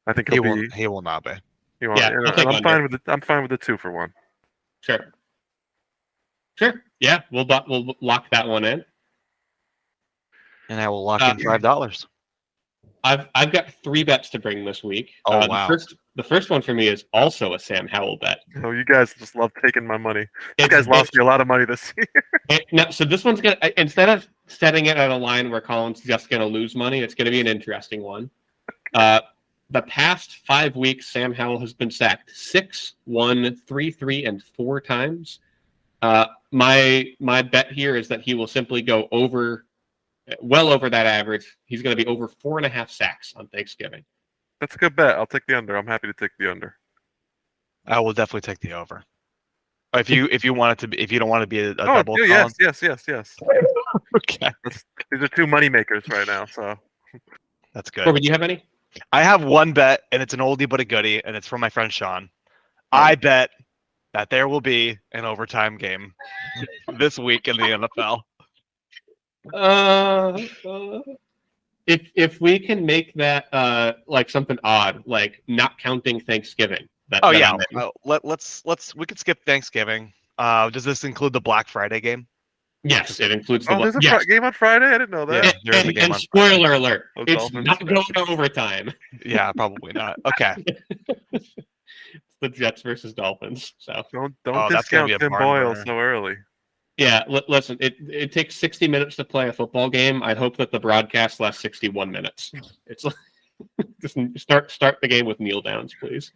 I think He he'll be. will not be. Yeah, and I'll take I'm under. fine with it. I'm fine with the 2 for 1. Sure. Yeah, we'll lock that one in. And I will lock in $5. I've got 3 bets to bring this week. Oh, wow. The first one for me is also a Sam Howell bet. Oh, you guys just love taking my money. You It's- guys lost me a lot of money this year. No, so this one's gonna, instead of setting it at a line where Colin's just gonna lose money, it's gonna be an interesting one. The past 5 weeks, Sam Howell has been sacked 6, 1, 3, 3, and 4 times. My bet here is that he will simply go well over that average. He's going to be over 4.5 sacks on Thanksgiving. That's a good bet. I'll take the under. I'm happy to take the under. I will definitely take the over. If you want it to be, if you don't want to be a Oh, double. yes. Okay. These are 2 money makers right now. So That's good. Corbett, do you have any? I have one bet, and it's an oldie but a goodie, and it's from my friend Sean. I bet that there will be an overtime game this week in the NFL. If we can make that like something odd, like not counting Thanksgiving. Oh that yeah, I'm in. we could skip Thanksgiving. Does this include the Black Friday game? Yes, it includes the. there's a yes. game on Friday. I didn't know that. Yeah. there is a And, game and on Friday. spoiler alert, Oh, it's Dolphins. not going to overtime. Yeah, probably not. Okay. It's the Jets versus Dolphins. So Don't that's gonna discount be a Tim barn Boyle burner. so early. yeah, listen, it takes 60 minutes to play a football game. I'd hope that the broadcast lasts 61 minutes. It's just start the game with kneel downs, please.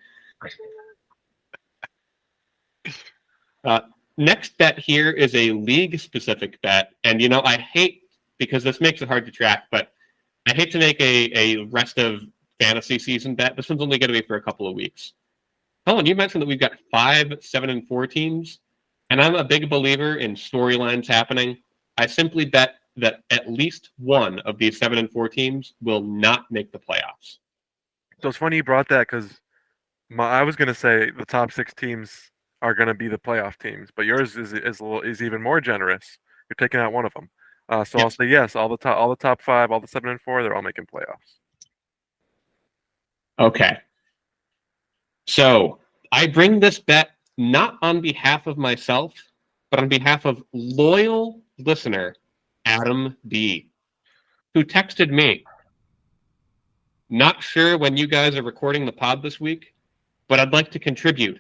Next bet here is a league-specific bet, and I hate, because this makes it hard to track, but I hate to make a rest of fantasy season bet. This one's only going to be for a couple of weeks. Colin, you mentioned that we've got 5 7-4 teams, and I'm a big believer in storylines happening. I simply bet that at least one of these 7-4 teams will not make the playoffs. So it's funny you brought that because I was going to say the top 6 teams are going to be the playoff teams, but yours is even more generous. You're taking out one of them. So I'll say yes. All the top 5, all the 7-4, they're all making playoffs. Okay. So I bring this bet not on behalf of myself, but on behalf of loyal listener Adam B, who texted me. Not sure when you guys are recording the pod this week, but I'd like to contribute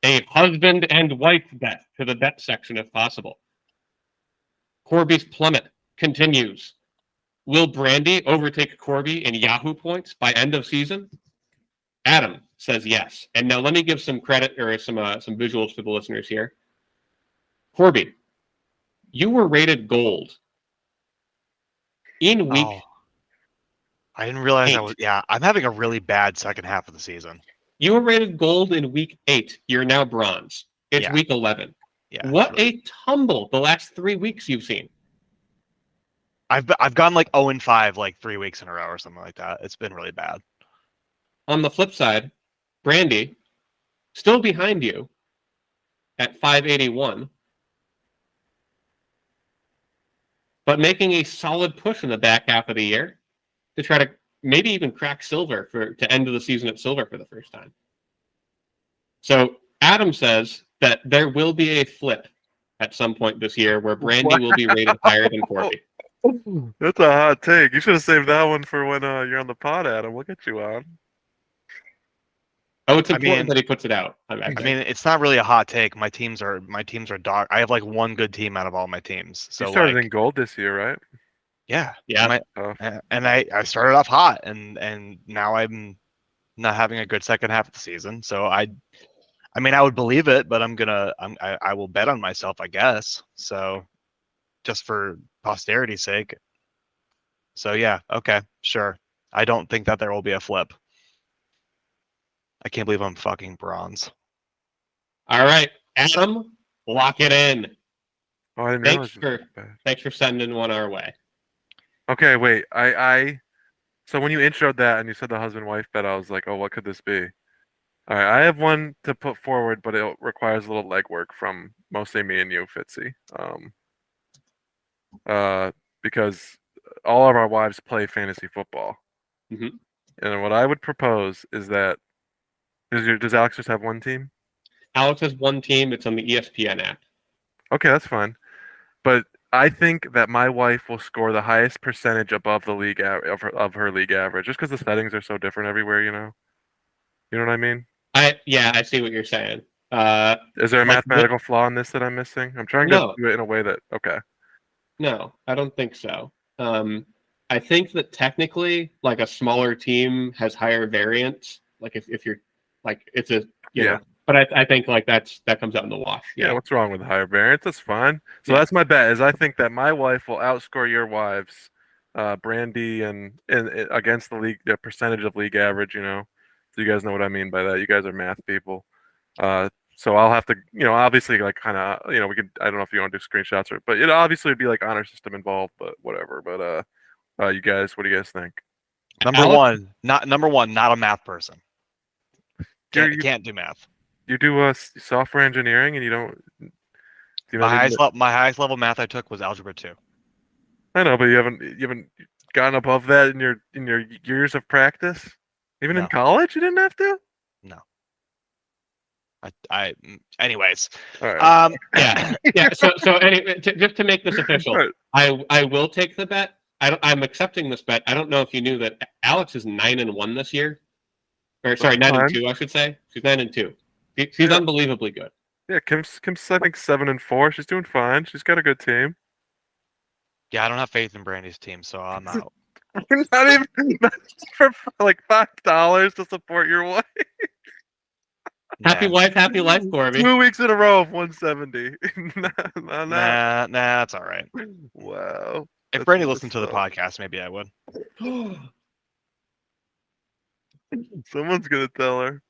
a husband and wife bet to the bet section if possible. Corby's plummet continues. Will Brandy overtake Corby in Yahoo points by end of season? Adam says yes. And now let me give some credit or some visuals for the listeners here. Corby, you were rated gold in week. Oh, I didn't realize 8. I was. Yeah, I'm having a really bad second half of the season. You were rated gold in week 8. You're now bronze. It's Yeah. week 11. Yeah. What a tumble the last 3 weeks you've seen. I've gone like 0-5 like 3 weeks in a row or something like that. It's been really bad. On the flip side, Brandy, still behind you at 581, but making a solid push in the back half of the year to try to maybe even crack silver to end of the season at silver for the first time. So Adam says that there will be a flip at some point this year where Brandy will be rated higher than Corby. That's a hot take. You should have saved that one for when you're on the pod, Adam. Look at you on. Oh, it's important that he puts it out. I mean, it's not really a hot take. My teams are dog. I have like one good team out of all my teams. So you started like, in gold this year, right? yeah. Oh. And I started off hot, and now I'm not having a good second half of the season. So I mean, I would believe it, but I will bet on myself, I guess. So just for posterity's sake. So yeah, okay, sure. I don't think that there will be a flip. I can't believe I'm fucking bronze. All right, Adam, lock it in. Oh, I didn't Thanks realize it was for bad. thanks for sending one our way. Okay, wait. So when you introed that and you said the husband-wife bet, I was like, oh, what could this be? All right, I have one to put forward, but it requires a little legwork from mostly me and you, Fitzy. Because all of our wives play fantasy football. Mhm. And what I would propose is that does Alex just have one team? Alex has one team. It's on the ESPN app. Okay, that's fine. But I think that my wife will score the highest percentage above the league of her league average, just because the settings are so different everywhere. You know what I mean? I see what you're saying. Is there a like mathematical flaw in this that I'm missing? I'm trying to do it in a way that No, I don't think so. I think that technically, like a smaller team has higher variance. Like if you're like it's a you know, but I think like that comes out in the wash. Yeah, what's wrong with higher variance? That's fine. So that's my bet. Is I think that my wife will outscore your wives, Brandy, and against the league, the percentage of league average. You know, so you guys know what I mean by that. You guys are math people. So I'll have to, obviously, like kind of, we could. I don't know if you want to do screenshots but it obviously would be like honor system involved, but whatever. But you guys, what do you guys think? Number one, not a math person. Can't do math. You do software engineering, and you don't. My highest level math I took was algebra 2. I know, but you haven't gotten above that in your years of practice. Even in college, you didn't have to. No. Anyways. All right. Yeah. So anyway, just to make this official, I will take the bet. I'm accepting this bet. I don't know if you knew that Alex is 9-1 this year. Or sorry, 9-2, I should say. She's 9-2. She's unbelievably good. Yeah, Kim's I think 7-4. She's doing fine. She's got a good team. Yeah, I don't have faith in Brandy's team, so I'm out. not even for like $5 to support your wife. Happy wife, happy life, Corby. 2 weeks in a row of 170. Nah, that's all right. Wow. If Brandy listened to the podcast, maybe I would. Someone's gonna tell her.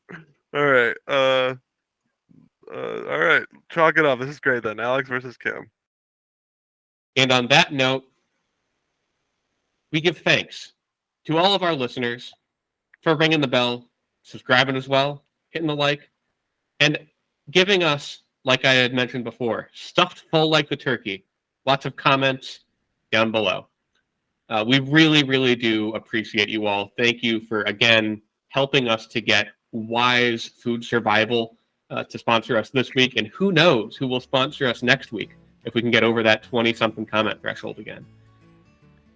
All right. All right. Chalk it up. This is great then. Alex versus Kim. And on that note, we give thanks to all of our listeners for ringing the bell, subscribing as well, hitting the like, and giving us, like I had mentioned before, stuffed full like the turkey. Lots of comments down below. We really, really do appreciate you all. Thank you for, again, helping us to get Wise Food Survival to sponsor us this week. And who knows who will sponsor us next week if we can get over that 20-something comment threshold again.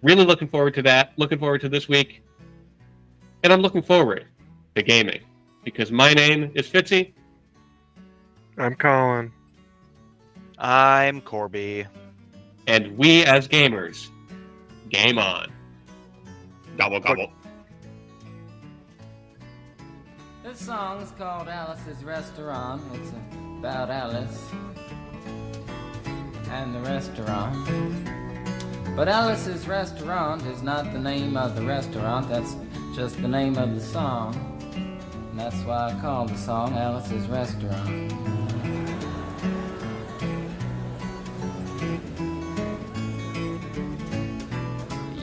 Really looking forward to that. Looking forward to this week. And I'm looking forward to gaming. Because my name is Fitzy. I'm Colin. I'm Corby. And we as gamers, game on. Gobble, gobble. This song is called Alice's Restaurant. It's about Alice and the restaurant. But Alice's Restaurant is not the name of the restaurant. That's just the name of the song. And that's why I called the song Alice's Restaurant.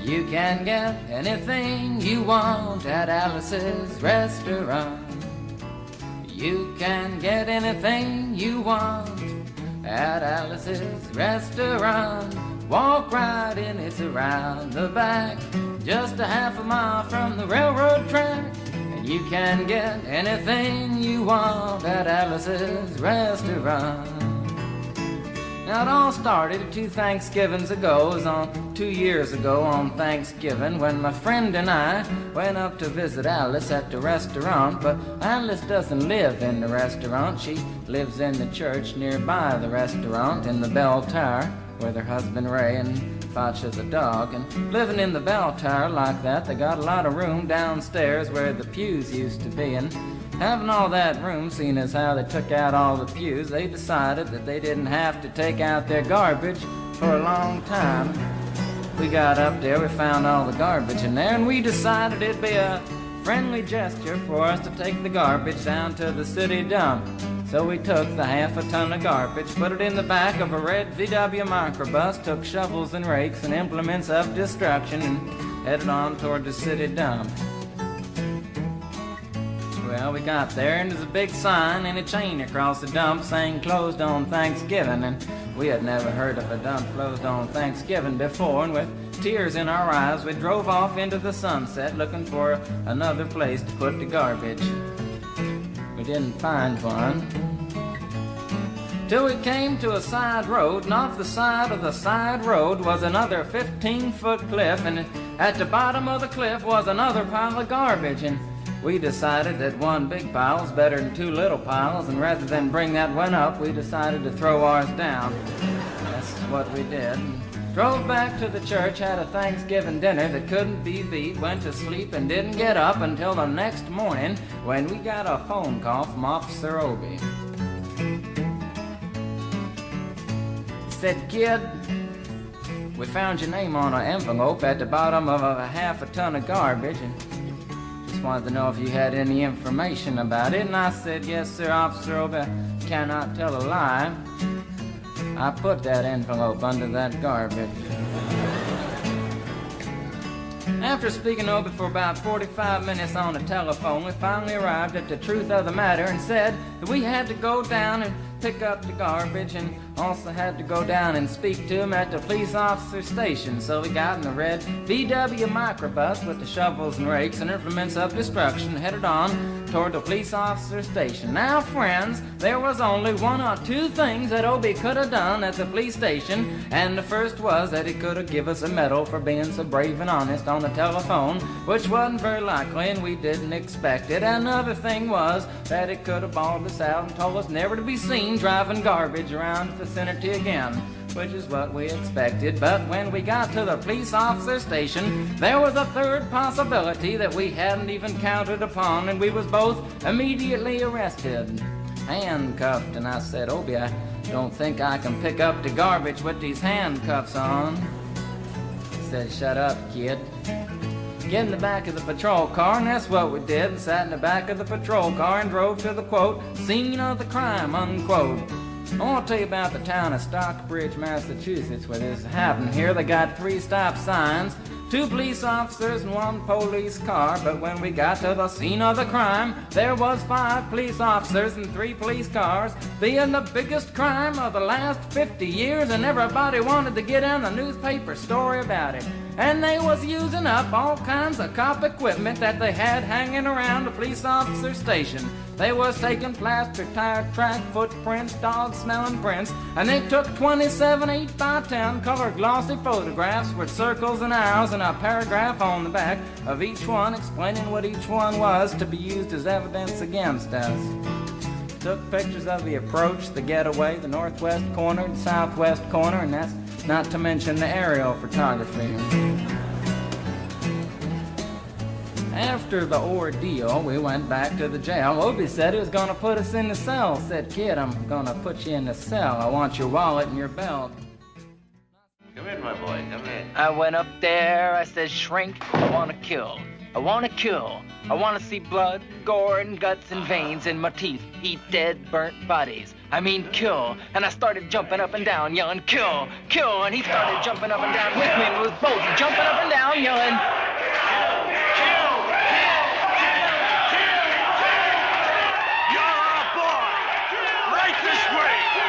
You can get anything you want at Alice's Restaurant. You can get anything you want at Alice's Restaurant. Walk right in, it's around the back, just a half a mile from the railroad track. And you can get anything you want at Alice's Restaurant. Now it all started 2 Thanksgivings ago. It was on 2 years ago on Thanksgiving when my friend and I went up to visit Alice at the restaurant. But Alice doesn't live in the restaurant. She lives in the church nearby the restaurant in the bell tower with her husband Ray and Facha the dog. And living in the bell tower like that, they got a lot of room downstairs where the pews used to be. And having all that room, seeing as how they took out all the pews, they decided that they didn't have to take out their garbage for a long time. We got up there, we found all the garbage in there, and we decided it'd be a friendly gesture for us to take the garbage down to the city dump. So we took the half a ton of garbage, put it in the back of a red VW microbus, took shovels and rakes and implements of destruction, and headed on toward the city dump. Well, we got there, and there's a big sign and a chain across the dump saying closed on Thanksgiving, and we had never heard of a dump closed on Thanksgiving before, and with tears in our eyes, we drove off into the sunset looking for another place to put the garbage. We didn't find one till we came to a side road, and off the side of the side road was another 15-foot cliff, and at the bottom of the cliff was another pile of garbage, and we decided that one big pile was better than 2 little piles, and rather than bring that one up, we decided to throw ours down. That's what we did. Drove back to the church, had a Thanksgiving dinner that couldn't be beat, went to sleep and didn't get up until the next morning when we got a phone call from Officer Obie. Said, "Kid, we found your name on an envelope at the bottom of a half a ton of garbage, and wanted to know if you had any information about it." And I said, "Yes, sir, Officer Obie, I cannot tell a lie. I put that envelope under that garbage." After speaking to Obie for about 45 minutes on the telephone, we finally arrived at the truth of the matter and said that we had to go down and pick up the garbage, and also had to go down and speak to him at the police officer station. So we got in the red VW microbus with the shovels and rakes and implements of destruction, headed on toward the police officer station. Now, friends, there was only 1 or 2 things that Obie could have done at the police station, and the first was that he could have given us a medal for being so brave and honest on the telephone, which wasn't very likely, and we didn't expect it. Another thing was that he could have bawled us out and told us never to be seen driving garbage around the vicinity again, which is what we expected. But when we got to the police officer station, there was a third possibility that we hadn't even counted upon, and we was both immediately arrested, handcuffed. And I said, "Obie, I don't think I can pick up the garbage with these handcuffs on." He said, "Shut up, kid. Get in the back of the patrol car," and that's what we did. We sat in the back of the patrol car and drove to the, quote, "scene of the crime," unquote. I want to tell you about the town of Stockbridge, Massachusetts, where this happened. Here they got 3 stop signs, 2 police officers and 1 police car. But when we got to the scene of the crime, there was 5 police officers and 3 police cars, being the biggest crime of the last 50 years, and everybody wanted to get in the newspaper story about it. And they was using up all kinds of cop equipment that they had hanging around the police officer station. They was taking plaster, tire track, footprints, dog-smelling prints, and they took 27 8x10 color glossy photographs with circles and arrows and a paragraph on the back of each one explaining what each one was to be used as evidence against us. Took pictures of the approach, the getaway, the northwest corner, the southwest corner, and that's not to mention the aerial photography. After the ordeal, we went back to the jail. Obie said he was going to put us in the cell. Said, "Kid, I'm going to put you in the cell. I want your wallet and your belt." Come in, my boy, come in. I went up there, I said, "Shrink, I want to kill." I want to kill. I want to see blood, gore, and guts and veins in my teeth. Eat dead, burnt bodies. I mean kill. And I started jumping up and down, yelling kill, kill. And he started jumping up and down with me. We was both jumping up and down, yelling